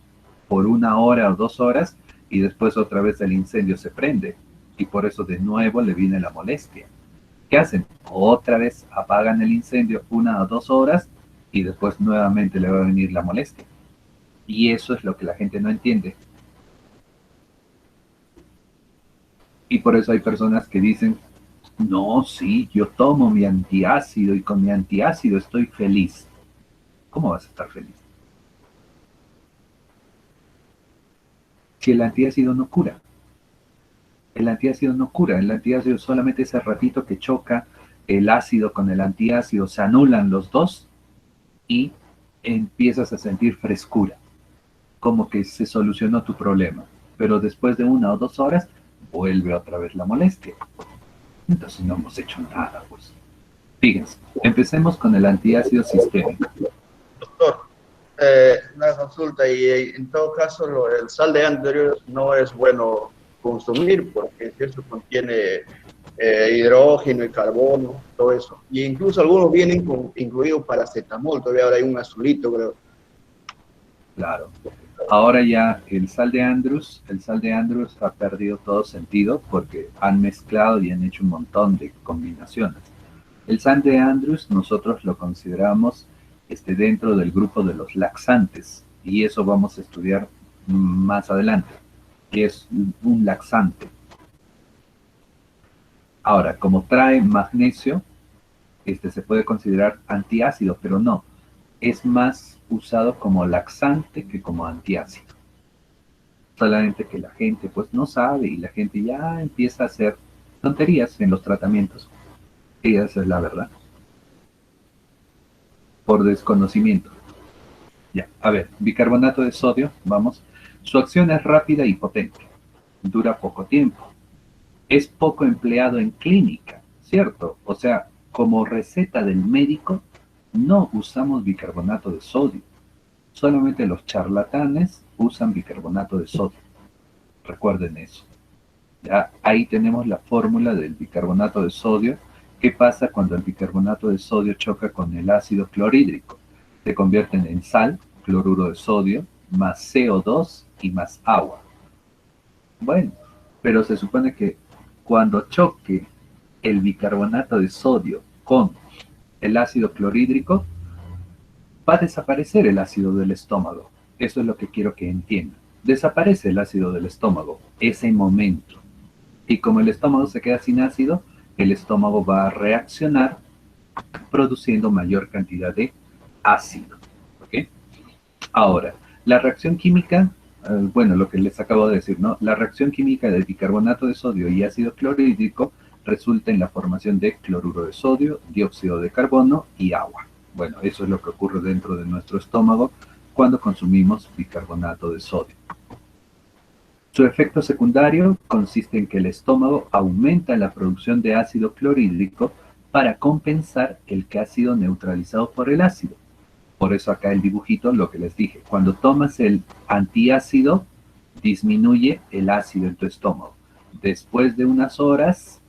por 1 hora o 2 horas y después otra vez el incendio se prende y por eso de nuevo le viene la molestia. ¿Qué hacen? Otra vez apagan el incendio 1 o 2 horas y después nuevamente le va a venir la molestia. Y eso es lo que la gente no entiende. Y por eso hay personas que dicen, No, sí, yo tomo mi antiácido y con mi antiácido estoy feliz. ¿Cómo vas a estar feliz? Si el antiácido no cura. El antiácido no cura, el antiácido solamente ese ratito que choca el ácido con el antiácido, se anulan los dos y empiezas a sentir frescura, como que se solucionó tu problema. Pero después de 1 o 2 horas vuelve otra vez la molestia. Entonces no hemos hecho nada, pues. Fíjense, empecemos con el antiácido sistémico.
Doctor, una consulta, y en todo caso el sal de Andrews no es bueno consumir porque eso contiene hidrógeno y carbono, todo eso. Y incluso algunos vienen incluido paracetamol, todavía ahora hay un azulito, creo.
Claro. Ahora ya el sal de Andrews ha perdido todo sentido porque han mezclado y han hecho un montón de combinaciones. El sal de Andrews nosotros lo consideramos dentro del grupo de los laxantes y eso vamos a estudiar más adelante, que es un laxante. Ahora, como trae magnesio, se puede considerar antiácido, pero no, es más usado como laxante que como antiácido. Solamente que la gente pues no sabe y la gente ya empieza a hacer tonterías en los tratamientos. Y esa es la verdad. Por desconocimiento. Ya, a ver, bicarbonato de sodio, vamos. Su acción es rápida y potente. Dura poco tiempo. Es poco empleado en clínica, ¿cierto? O sea, como receta del médico, no usamos bicarbonato de sodio. Solamente los charlatanes usan bicarbonato de sodio. Recuerden eso. Ya, ahí tenemos la fórmula del bicarbonato de sodio. ¿Qué pasa cuando el bicarbonato de sodio choca con el ácido clorhídrico? Se convierten en sal, cloruro de sodio, más CO2 y más agua. Bueno, pero se supone que cuando choque el bicarbonato de sodio con el ácido clorhídrico, va a desaparecer el ácido del estómago. Eso es lo que quiero que entiendan. Desaparece el ácido del estómago, ese momento. Y como el estómago se queda sin ácido, el estómago va a reaccionar produciendo mayor cantidad de ácido. ¿Ok? Ahora, la reacción química, bueno, lo que les acabo de decir, ¿no? La reacción química del bicarbonato de sodio y ácido clorhídrico resulta en la formación de cloruro de sodio, dióxido de carbono y agua. Bueno, eso es lo que ocurre dentro de nuestro estómago cuando consumimos bicarbonato de sodio. Su efecto secundario consiste en que el estómago aumenta la producción de ácido clorhídrico para compensar el que ha sido neutralizado por el ácido. Por eso acá el dibujito, lo que les dije, cuando tomas el antiácido, disminuye el ácido en tu estómago. Después de unas horas,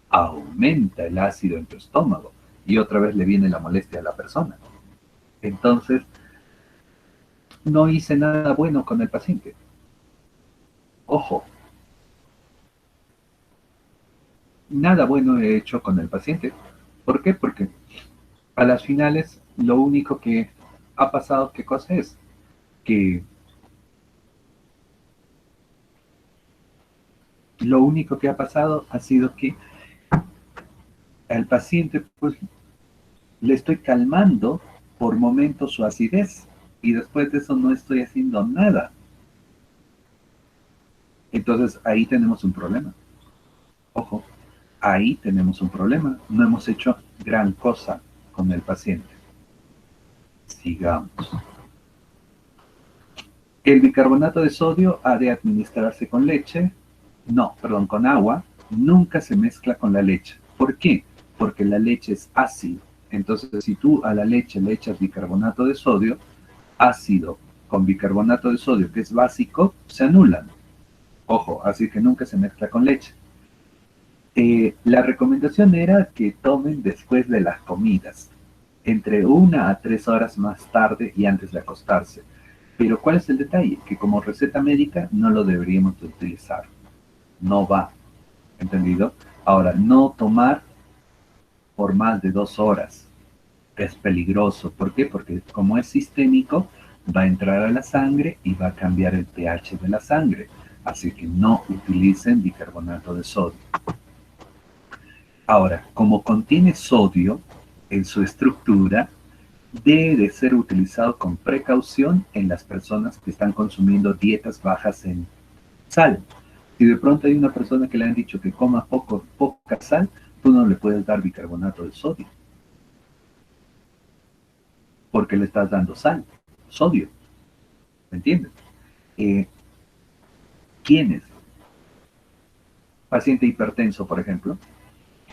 aumenta el ácido en tu estómago y otra vez le viene la molestia a la persona. Entonces, no hice nada bueno con el paciente. Ojo, nada bueno he hecho con el paciente. ¿Por qué? Porque a las finales lo único que ha pasado, ¿qué cosa es? Que lo único que ha pasado ha sido que al paciente pues le estoy calmando por momentos su acidez y después de eso no estoy haciendo nada. Entonces ahí tenemos un problema. Ojo, ahí tenemos un problema. No hemos hecho gran cosa con el paciente. Sigamos. El bicarbonato de sodio ha de administrarse con leche, con agua, nunca se mezcla con la leche. ¿Por qué? Porque la leche es ácido. Entonces, si tú a la leche le echas bicarbonato de sodio, ácido con bicarbonato de sodio, que es básico, se anulan. Ojo, así que nunca se mezcla con leche. La recomendación era que tomen después de las comidas, entre 1 a 3 horas más tarde y antes de acostarse. Pero ¿cuál es el detalle? Que como receta médica no lo deberíamos de utilizar. No va. ¿Entendido? Ahora, no tomar por más de 2 horas. Es peligroso. ¿Por qué? Porque como es sistémico, va a entrar a la sangre y va a cambiar el pH de la sangre. Así que no utilicen bicarbonato de sodio. Ahora, como contiene sodio en su estructura, debe de ser utilizado con precaución en las personas que están consumiendo dietas bajas en sal. Si de pronto hay una persona que le han dicho que coma poca sal, tú no le puedes dar bicarbonato de sodio, porque le estás dando sal, sodio, ¿me entiendes? ¿Quiénes? Paciente hipertenso, por ejemplo.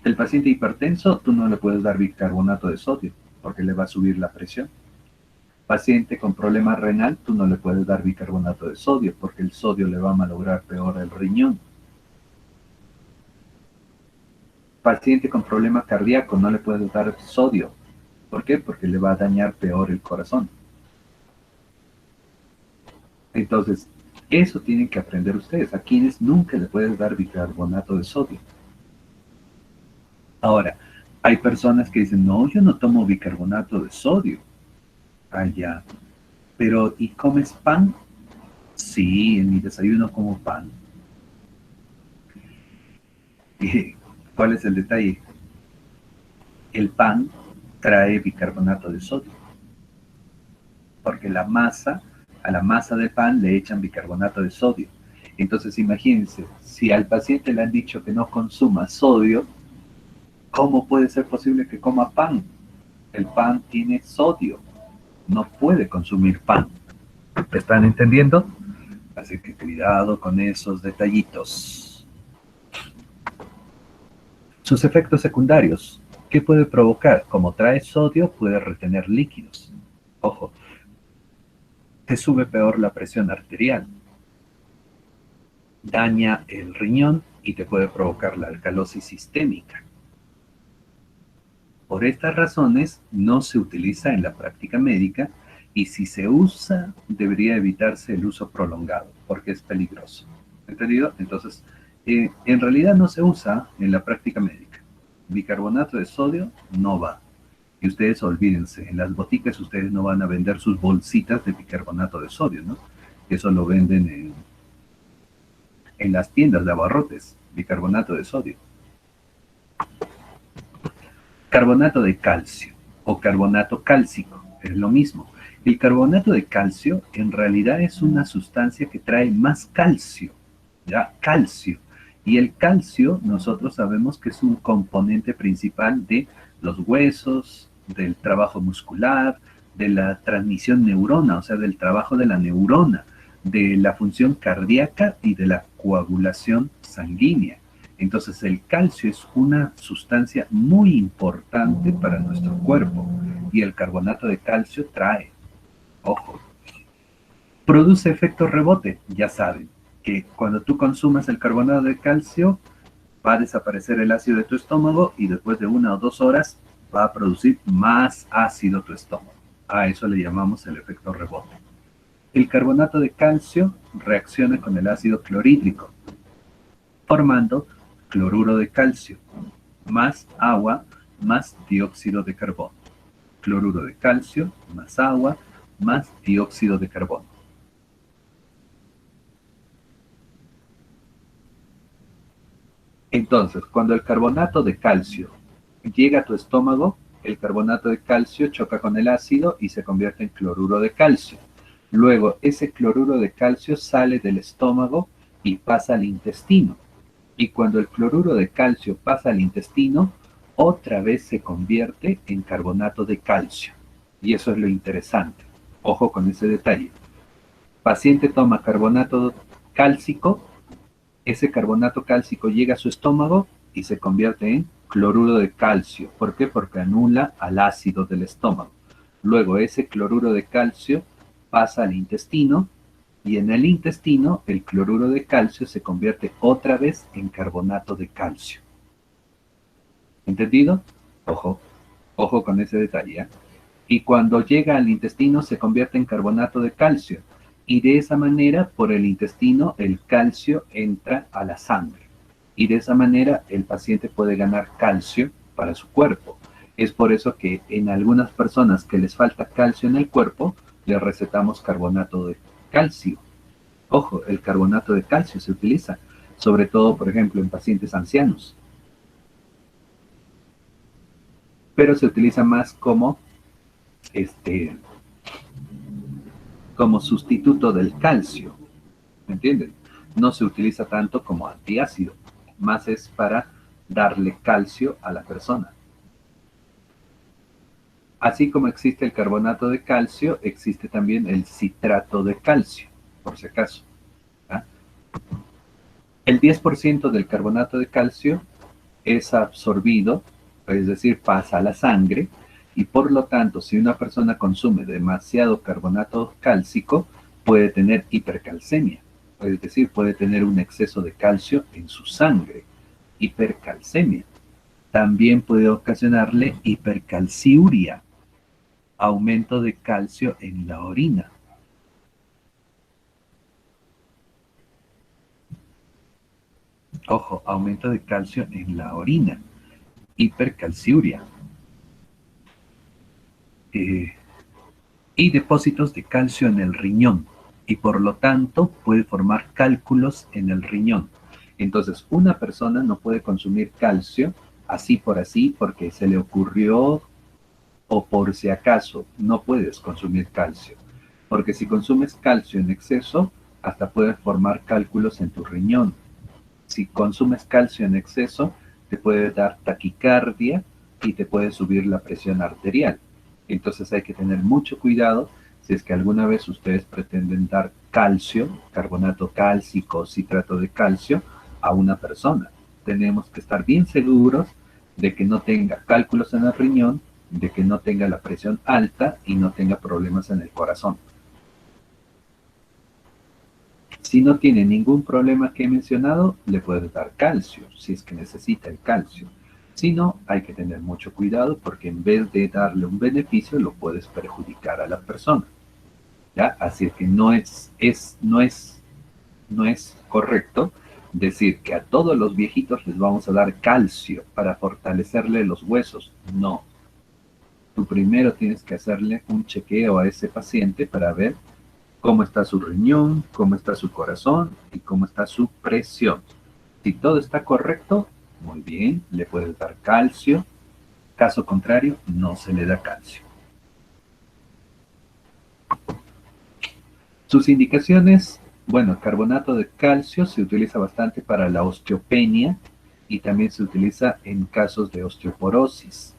El paciente hipertenso, tú no le puedes dar bicarbonato de sodio, porque le va a subir la presión. Paciente con problema renal, tú no le puedes dar bicarbonato de sodio, porque el sodio le va a malograr peor el riñón. Paciente con problema cardíaco, no le puedes dar sodio. ¿Por qué? Porque le va a dañar peor el corazón. Entonces, eso tienen que aprender ustedes. A quienes nunca le puedes dar bicarbonato de sodio. Ahora, hay personas que dicen, no, yo no tomo bicarbonato de sodio. Ah, ya. Pero, ¿y comes pan? Sí, en mi desayuno como pan. ¿Y cuál es el detalle? El pan trae bicarbonato de sodio. Porque a la masa de pan le echan bicarbonato de sodio. Entonces, imagínense, si al paciente le han dicho que no consuma sodio, ¿cómo puede ser posible que coma pan? El pan tiene sodio. No puede consumir pan. ¿Están entendiendo? Así que cuidado con esos detallitos. Sus efectos secundarios. ¿Qué puede provocar? Como trae sodio, puede retener líquidos. Ojo, te sube peor la presión arterial. Daña el riñón y te puede provocar la alcalosis sistémica. Por estas razones no se utiliza en la práctica médica y si se usa debería evitarse el uso prolongado porque es peligroso. ¿Entendido? Entonces, en realidad no se usa en la práctica médica. Bicarbonato de sodio no va. Y ustedes olvídense, en las boticas ustedes no van a vender sus bolsitas de bicarbonato de sodio, ¿no? Eso lo venden en las tiendas de abarrotes, bicarbonato de sodio. Carbonato de calcio o carbonato cálcico, es lo mismo. El carbonato de calcio en realidad es una sustancia que trae más calcio, ¿ya? Calcio. Y el calcio nosotros sabemos que es un componente principal de los huesos, del trabajo muscular, de la transmisión neurona, o sea, del trabajo de la neurona, de la función cardíaca y de la coagulación sanguínea. Entonces el calcio es una sustancia muy importante para nuestro cuerpo y el carbonato de calcio trae, ojo, produce efecto rebote. Ya saben que cuando tú consumas el carbonato de calcio va a desaparecer el ácido de tu estómago y después de 1 o 2 horas va a producir más ácido tu estómago. A eso le llamamos el efecto rebote. El carbonato de calcio reacciona con el ácido clorhídrico, formando cloruro de calcio, más agua, más dióxido de carbono. Cloruro de calcio, más agua, más dióxido de carbono. Entonces, cuando el carbonato de calcio llega a tu estómago, el carbonato de calcio choca con el ácido y se convierte en cloruro de calcio. Luego, ese cloruro de calcio sale del estómago y pasa al intestino. Y cuando el cloruro de calcio pasa al intestino, otra vez se convierte en carbonato de calcio. Y eso es lo interesante. Ojo con ese detalle. Paciente toma carbonato cálcico, ese carbonato cálcico llega a su estómago y se convierte en cloruro de calcio. ¿Por qué? Porque anula al ácido del estómago. Luego ese cloruro de calcio pasa al intestino y en el intestino el cloruro de calcio se convierte otra vez en carbonato de calcio. ¿Entendido? Ojo, ojo con ese detalle, ¿eh? Y cuando llega al intestino se convierte en carbonato de calcio. Y de esa manera, por el intestino, el calcio entra a la sangre. Y de esa manera el paciente puede ganar calcio para su cuerpo. Es por eso que en algunas personas que les falta calcio en el cuerpo, les recetamos carbonato de calcio. Ojo, el carbonato de calcio se utiliza, sobre todo, por ejemplo, en pacientes ancianos. pero se utiliza más como sustituto del calcio, ¿me entienden? No se utiliza tanto como antiácido, más es para darle calcio a la persona. Así como existe el carbonato de calcio, existe también el citrato de calcio, por si acaso. ¿Ah? El 10% del carbonato de calcio es absorbido, es decir, pasa a la sangre, y por lo tanto, si una persona consume demasiado carbonato cálcico, puede tener hipercalcemia, es decir, puede tener un exceso de calcio en su sangre, hipercalcemia. También puede ocasionarle hipercalciuria, aumento de calcio en la orina. Ojo, aumento de calcio en la orina, hipercalciuria. Y depósitos de calcio en el riñón, y por lo tanto puede formar cálculos en el riñón. Entonces, una persona no puede consumir calcio así por así porque se le ocurrió o por si acaso. No puedes consumir calcio, porque si consumes calcio en exceso, hasta puedes formar cálculos en tu riñón. Si consumes calcio en exceso, te puede dar taquicardia y te puede subir la presión arterial. Entonces hay que tener mucho cuidado si es que alguna vez ustedes pretenden dar calcio, carbonato cálcico, citrato de calcio a una persona. Tenemos que estar bien seguros de que no tenga cálculos en el riñón, de que no tenga la presión alta y no tenga problemas en el corazón. Si no tiene ningún problema que he mencionado, le puedes dar calcio, si es que necesita el calcio. Si no, hay que tener mucho cuidado porque en vez de darle un beneficio, lo puedes perjudicar a la persona. ¿Ya? Así que no es correcto decir que a todos los viejitos les vamos a dar calcio para fortalecerle los huesos. No. Tú primero tienes que hacerle un chequeo a ese paciente para ver cómo está su riñón, cómo está su corazón y cómo está su presión. Si todo está correcto, muy bien, le puedes dar calcio. Caso contrario, no se le da calcio. Sus indicaciones, bueno, el carbonato de calcio se utiliza bastante para la osteopenia y también se utiliza en casos de osteoporosis,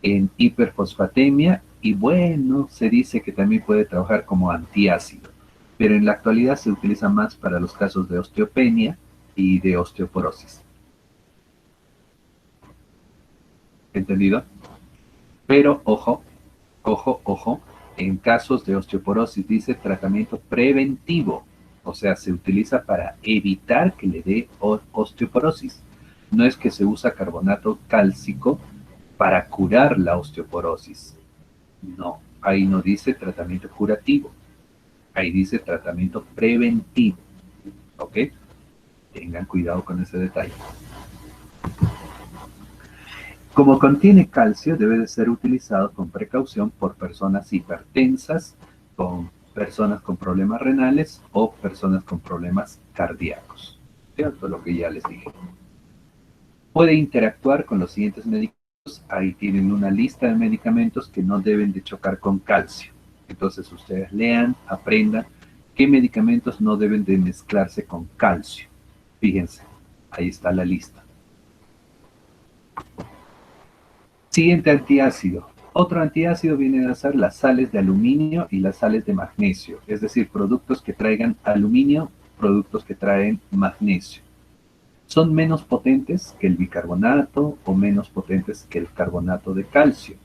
en hiperfosfatemia y bueno, se dice que también puede trabajar como antiácido, pero en la actualidad se utiliza más para los casos de osteopenia y de osteoporosis. ¿Entendido? Pero ojo, en casos de osteoporosis dice tratamiento preventivo, o sea, se utiliza para evitar que le dé osteoporosis. No es que se usa carbonato cálcico para curar la osteoporosis. No, ahí no dice tratamiento curativo, ahí dice tratamiento preventivo. ¿Ok? Tengan cuidado con ese detalle. Como contiene calcio, debe de ser utilizado con precaución por personas hipertensas, con personas con problemas renales o personas con problemas cardíacos. ¿Cierto? Lo que ya les dije. Puede interactuar con los siguientes medicamentos. Ahí tienen una lista de medicamentos que no deben de chocar con calcio. Entonces ustedes lean, aprendan qué medicamentos no deben de mezclarse con calcio. Fíjense, ahí está la lista. Siguiente antiácido. Otro antiácido viene a ser las sales de aluminio y las sales de magnesio, es decir, productos que traigan aluminio, productos que traen magnesio. Son menos potentes que el bicarbonato o menos potentes que el carbonato de calcio,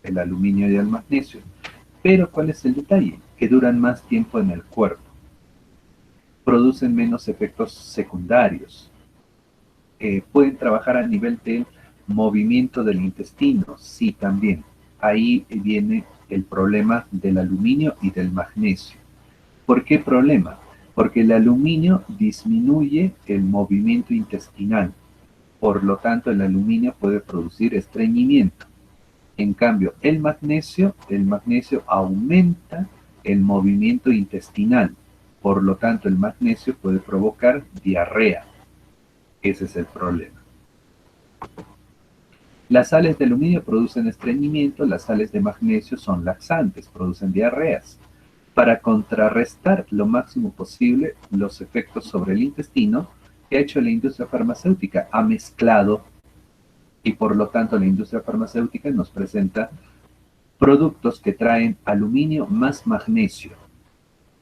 el aluminio y el magnesio. Pero ¿cuál es el detalle? Que duran más tiempo en el cuerpo. Producen menos efectos secundarios. Pueden trabajar a nivel del movimiento del intestino, sí, también. Ahí viene el problema del aluminio y del magnesio. ¿Por qué problema? Porque el aluminio disminuye el movimiento intestinal. Por lo tanto, el aluminio puede producir estreñimiento. En cambio, el magnesio aumenta el movimiento intestinal. Por lo tanto, el magnesio puede provocar diarrea. Ese es el problema. Las sales de aluminio producen estreñimiento, las sales de magnesio son laxantes, producen diarreas. Para contrarrestar lo máximo posible los efectos sobre el intestino, ¿qué ha hecho la industria farmacéutica? Ha mezclado y por lo tanto la industria farmacéutica nos presenta productos que traen aluminio más magnesio.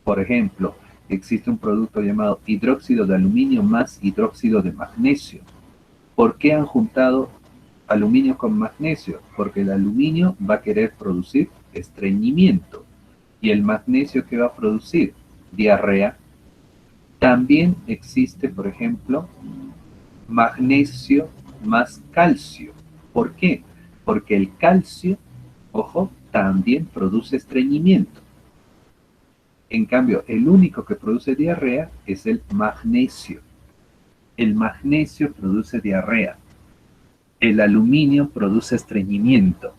Por ejemplo, existe un producto llamado hidróxido de aluminio más hidróxido de magnesio. ¿Por qué han juntado aluminio con magnesio? Porque el aluminio va a querer producir estreñimiento y el magnesio que va a producir diarrea. También existe, por ejemplo, magnesio más calcio. ¿Por qué? Porque el calcio, ojo, también produce estreñimiento. En cambio, el único que produce diarrea es el magnesio. El magnesio produce diarrea. El aluminio produce estreñimiento.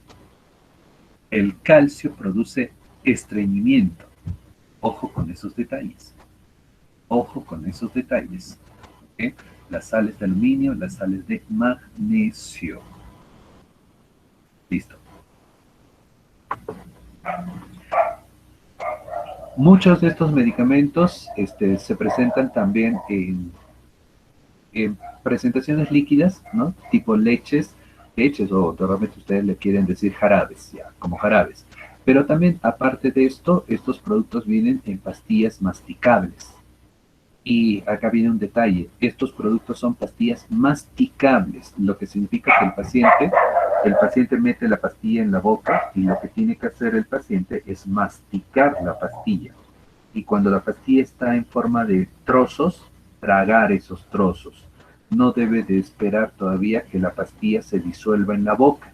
El calcio produce estreñimiento. Ojo con esos detalles. Ojo con esos detalles. ¿Okay? Las sales de aluminio, las sales de magnesio. Listo. Muchos de estos medicamentos se presentan también en presentaciones líquidas, ¿no? Tipo leches o realmente ustedes le quieren decir jarabes, ya, como jarabes. Pero también, aparte de esto, estos productos vienen en pastillas masticables. Y acá viene un detalle, estos productos son pastillas masticables, lo que significa que el paciente mete la pastilla en la boca y lo que tiene que hacer el paciente es masticar la pastilla. Y cuando la pastilla está en forma de trozos, tragar esos trozos. No debe de esperar todavía que la pastilla se disuelva en la boca,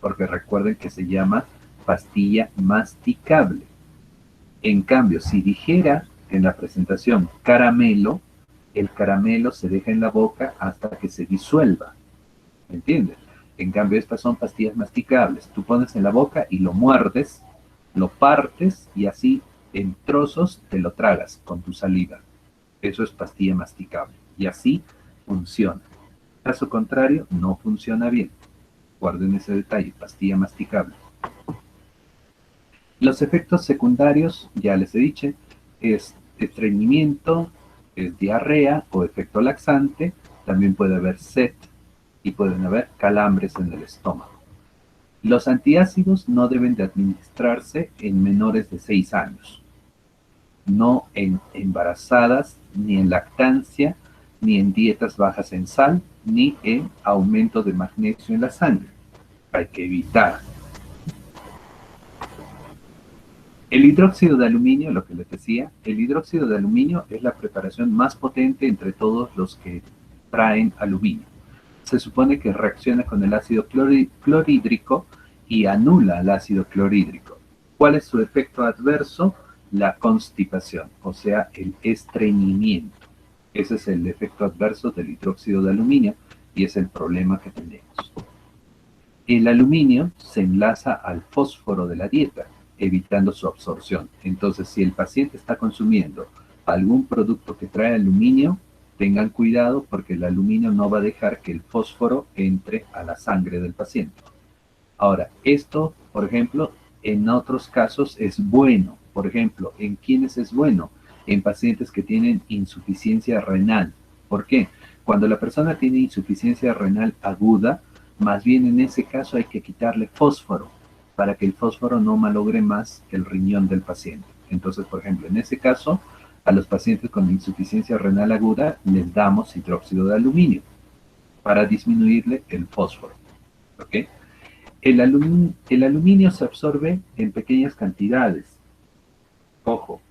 porque recuerden que se llama pastilla masticable. En cambio, si dijera en la presentación caramelo, el caramelo se deja en la boca hasta que se disuelva. ¿Me entiendes? En cambio, estas son pastillas masticables. Tú pones en la boca y lo muerdes, lo partes y así en trozos te lo tragas con tu saliva. Eso es pastilla masticable. Y así funciona. Caso contrario, no funciona bien. Guarden ese detalle, pastilla masticable. Los efectos secundarios, ya les he dicho, es estreñimiento, es diarrea o efecto laxante, también puede haber sed y pueden haber calambres en el estómago. Los antiácidos no deben de administrarse en menores de 6 años, no en embarazadas, ni en lactancia, ni en dietas bajas en sal, ni en aumento de magnesio en la sangre. Hay que evitar. El hidróxido de aluminio, lo que les decía, el hidróxido de aluminio es la preparación más potente entre todos los que traen aluminio. Se supone que reacciona con el ácido clorhídrico y anula el ácido clorhídrico. ¿Cuál es su efecto adverso? La constipación, o sea, el estreñimiento. Ese es el efecto adverso del hidróxido de aluminio y es el problema que tenemos. El aluminio se enlaza al fósforo de la dieta, evitando su absorción. Entonces, si el paciente está consumiendo algún producto que trae aluminio, tengan cuidado porque el aluminio no va a dejar que el fósforo entre a la sangre del paciente. Ahora, esto, por ejemplo, en otros casos es bueno. Por ejemplo, ¿en quiénes es bueno? En pacientes que tienen insuficiencia renal. ¿Por qué? Cuando la persona tiene insuficiencia renal aguda, más bien en ese caso hay que quitarle fósforo para que el fósforo no malogre más el riñón del paciente. Entonces, por ejemplo, en ese caso, a los pacientes con insuficiencia renal aguda les damos hidróxido de aluminio para disminuirle el fósforo. ¿Ok? El aluminio se absorbe en pequeñas cantidades. Ojo,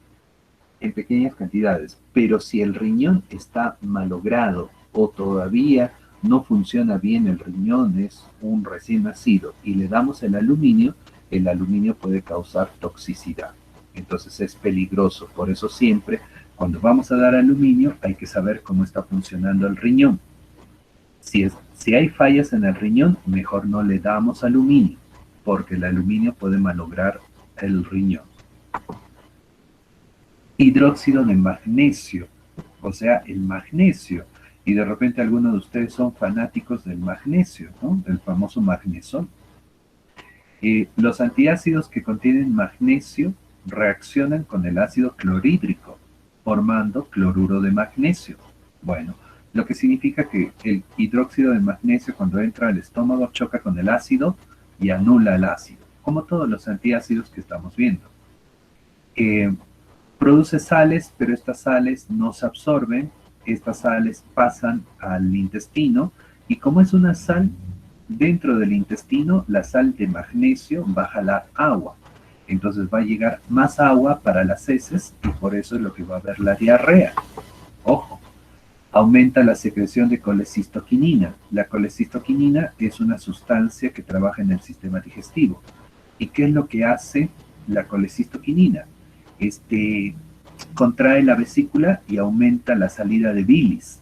en pequeñas cantidades. Pero si el riñón está malogrado o todavía no funciona bien el riñón, es un recién nacido, y le damos el aluminio puede causar toxicidad. Entonces es peligroso. Por eso siempre, cuando vamos a dar aluminio, hay que saber cómo está funcionando el riñón. Si hay fallas en el riñón, mejor no le damos aluminio, porque el aluminio puede malograr el riñón. Hidróxido de magnesio, o sea, el magnesio Y de repente algunos de ustedes son fanáticos del magnesio, ¿no? Del famoso magnesol. Los antiácidos que contienen magnesio reaccionan con el ácido clorhídrico, formando cloruro de magnesio. Bueno, lo que significa que el hidróxido de magnesio cuando entra al estómago choca con el ácido y anula el ácido, como todos los antiácidos que estamos viendo. Produce sales, pero estas sales no se absorben, estas sales pasan al intestino y como es una sal, dentro del intestino la sal de magnesio va a jalar agua. Entonces va a llegar más agua para las heces y por eso es lo que va a haber la diarrea. Ojo, aumenta la secreción de colecistoquinina. La colecistoquinina es una sustancia que trabaja en el sistema digestivo. ¿Y qué es lo que hace la colecistoquinina? Contrae la vesícula y aumenta la salida de bilis.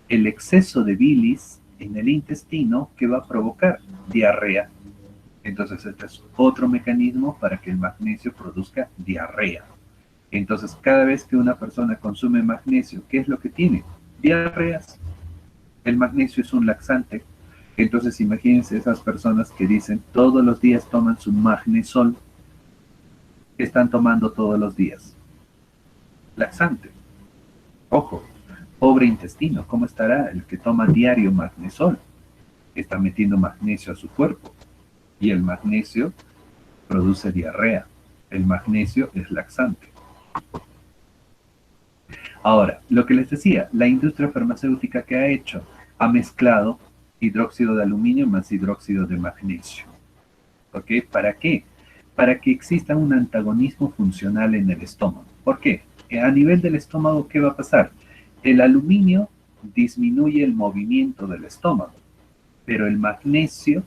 El exceso de bilis en el intestino, ¿qué va a provocar? Diarrea. Entonces, este es otro mecanismo para que el magnesio produzca diarrea. Entonces, cada vez que una persona consume magnesio, ¿qué es lo que tiene? Diarreas. El magnesio es un laxante. Entonces, imagínense esas personas que dicen todos los días toman su magnesol. ¿Qué están tomando todos los días? Laxante. Ojo, pobre intestino, ¿cómo estará el que toma diario magnesol? Está metiendo magnesio a su cuerpo y el magnesio produce diarrea. El magnesio es laxante. Ahora, lo que les decía, la industria farmacéutica que ha hecho, ha mezclado hidróxido de aluminio más hidróxido de magnesio. ¿Ok? ¿Para qué? Para que exista un antagonismo funcional en el estómago. ¿Por qué? A nivel del estómago, ¿qué va a pasar? El aluminio disminuye el movimiento del estómago, pero el magnesio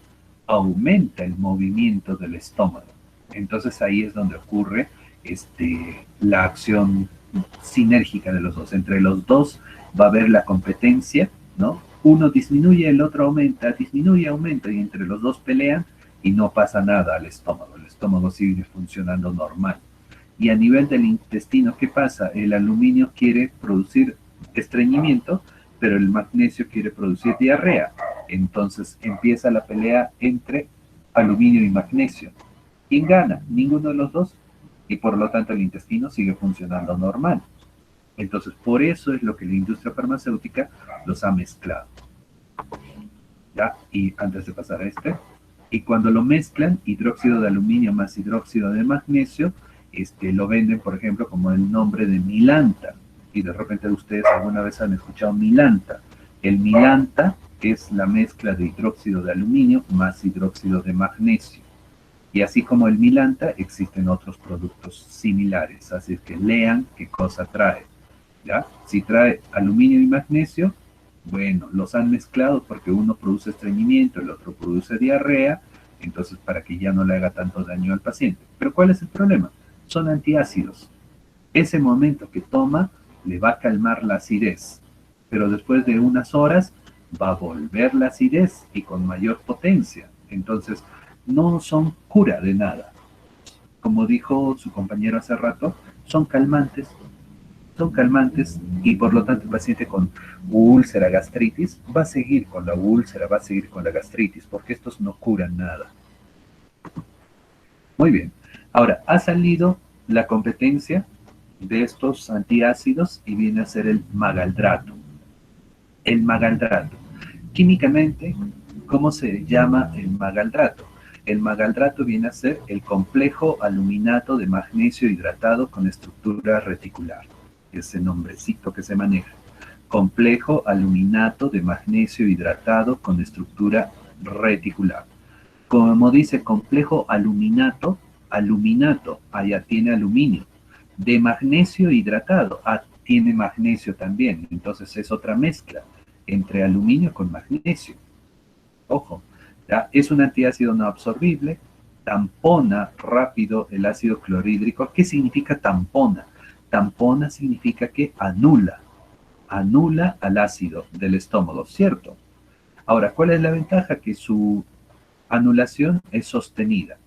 aumenta el movimiento del estómago. Entonces ahí es donde ocurre la acción sinérgica de los dos. Entre los dos va a haber la competencia, ¿no? Uno disminuye, el otro aumenta, disminuye, aumenta, y entre los dos pelean y no pasa nada al estómago. El estómago sigue funcionando normal. Y a nivel del intestino, ¿qué pasa? El aluminio quiere producir estreñimiento, pero el magnesio quiere producir diarrea. Entonces empieza la pelea entre aluminio y magnesio. ¿Quién gana? Ninguno de los dos. Y por lo tanto el intestino sigue funcionando normal. Entonces por eso es lo que la industria farmacéutica los ha mezclado. ¿Ya? Y antes de pasar a y cuando lo mezclan, hidróxido de aluminio más hidróxido de magnesio, lo venden, por ejemplo, como el nombre de Milanta. Y de repente ustedes alguna vez han escuchado Milanta. El Milanta es la mezcla de hidróxido de aluminio más hidróxido de magnesio. Y así como el Milanta, existen otros productos similares. Así que lean qué cosa trae. ¿Ya? Si trae aluminio y magnesio, bueno, los han mezclado porque uno produce estreñimiento, el otro produce diarrea, entonces para que ya no le haga tanto daño al paciente. Pero ¿cuál es el problema? Son antiácidos. Ese momento que toma le va a calmar la acidez, pero después de unas horas va a volver la acidez y con mayor potencia. Entonces, no son cura de nada. Como dijo su compañero hace rato, son calmantes y por lo tanto el paciente con úlcera, gastritis, va a seguir con la úlcera, va a seguir con la gastritis, porque estos no curan nada. Muy bien. Ahora, ha salido la competencia de estos antiácidos y viene a ser el magaldrato. El magaldrato. Químicamente, ¿cómo se llama el magaldrato? El magaldrato viene a ser el complejo aluminato de magnesio hidratado con estructura reticular. Ese nombrecito que se maneja. Complejo aluminato de magnesio hidratado con estructura reticular. Como dice complejo aluminato, allá tiene aluminio. De magnesio hidratado, tiene magnesio también. Entonces es otra mezcla entre aluminio con magnesio. Ojo, ¿ya? Es un antiácido no absorbible, tampona rápido el ácido clorhídrico. ¿Qué significa tampona? Tampona significa que anula al ácido del estómago, ¿cierto? Ahora, ¿cuál es la ventaja? Que su anulación es sostenida.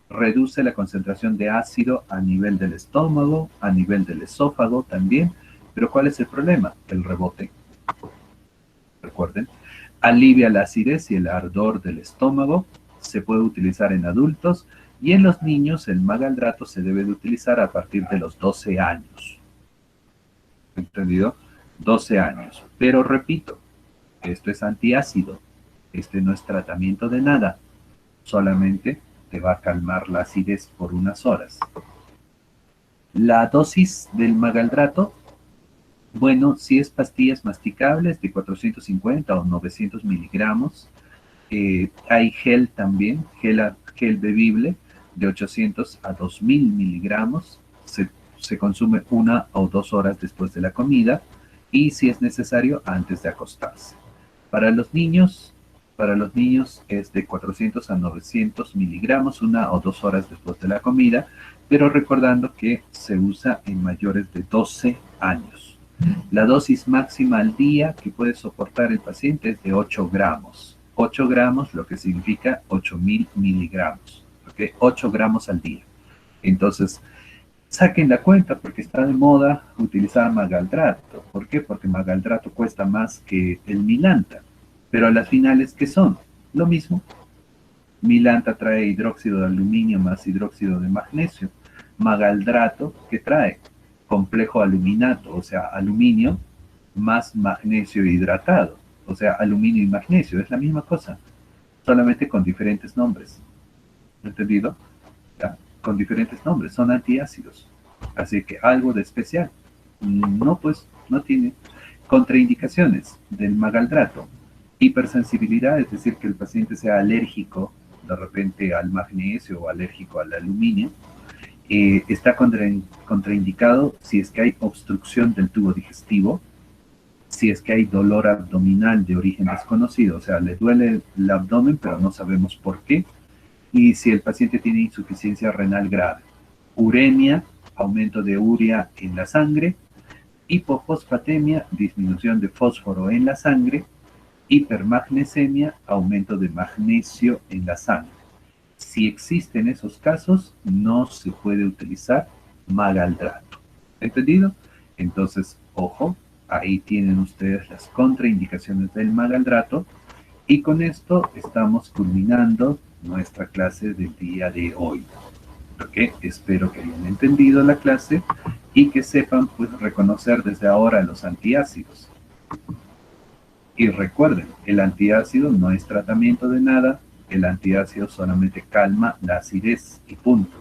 Reduce la concentración de ácido a nivel del estómago, a nivel del esófago también. Pero ¿cuál es el problema? El rebote. recuerden, alivia la acidez y el ardor del estómago, se puede utilizar en adultos y en los niños el magaldrato se debe de utilizar a partir de los 12 años. ¿Entendido? 12 años. Pero repito, esto es antiácido, este no es tratamiento de nada, solamente te va a calmar la acidez por unas horas. La dosis del magaldrato, bueno, si es pastillas masticables de 450 o 900 miligramos, hay gel también, gel bebible de 800 a 2000 miligramos, se consume 1 o 2 horas después de la comida y si es necesario antes de acostarse. Para los niños es de 400 a 900 miligramos 1 o 2 horas después de la comida, pero recordando que se usa en mayores de 12 años. La dosis máxima al día que puede soportar el paciente es de 8 gramos. 8 gramos, lo que significa 8000 miligramos. ¿Okay? 8 gramos al día. Entonces, saquen la cuenta porque está de moda utilizar magaldrato. ¿Por qué? Porque magaldrato cuesta más que el Milanta. Pero a las finales, ¿qué son? Lo mismo. Milanta trae hidróxido de aluminio más hidróxido de magnesio. Magaldrato, ¿qué trae? Complejo aluminato, o sea, aluminio más magnesio hidratado. O sea, aluminio y magnesio, es la misma cosa, solamente con diferentes nombres. ¿Entendido? ¿Ya? Con diferentes nombres, son antiácidos. Así que algo de especial. No, pues, no tiene. Contraindicaciones del magaldrato. Hipersensibilidad, es decir, que el paciente sea alérgico de repente al magnesio o alérgico al aluminio. Está contraindicado si es que hay obstrucción del tubo digestivo, si es que hay dolor abdominal de origen desconocido, o sea, le duele el abdomen pero no sabemos por qué, y si el paciente tiene insuficiencia renal grave, uremia, aumento de urea en la sangre, hipofosfatemia, disminución de fósforo en la sangre, hipermagnesemia, aumento de magnesio en la sangre. Si existen esos casos, no se puede utilizar magaldrato. ¿Entendido? Entonces, ojo, ahí tienen ustedes las contraindicaciones del magaldrato y con esto estamos culminando nuestra clase del día de hoy. ¿Ok? Espero que hayan entendido la clase y que sepan pues reconocer desde ahora los antiácidos. Y recuerden, el antiácido no es tratamiento de nada, el antiácido solamente calma la acidez y punto.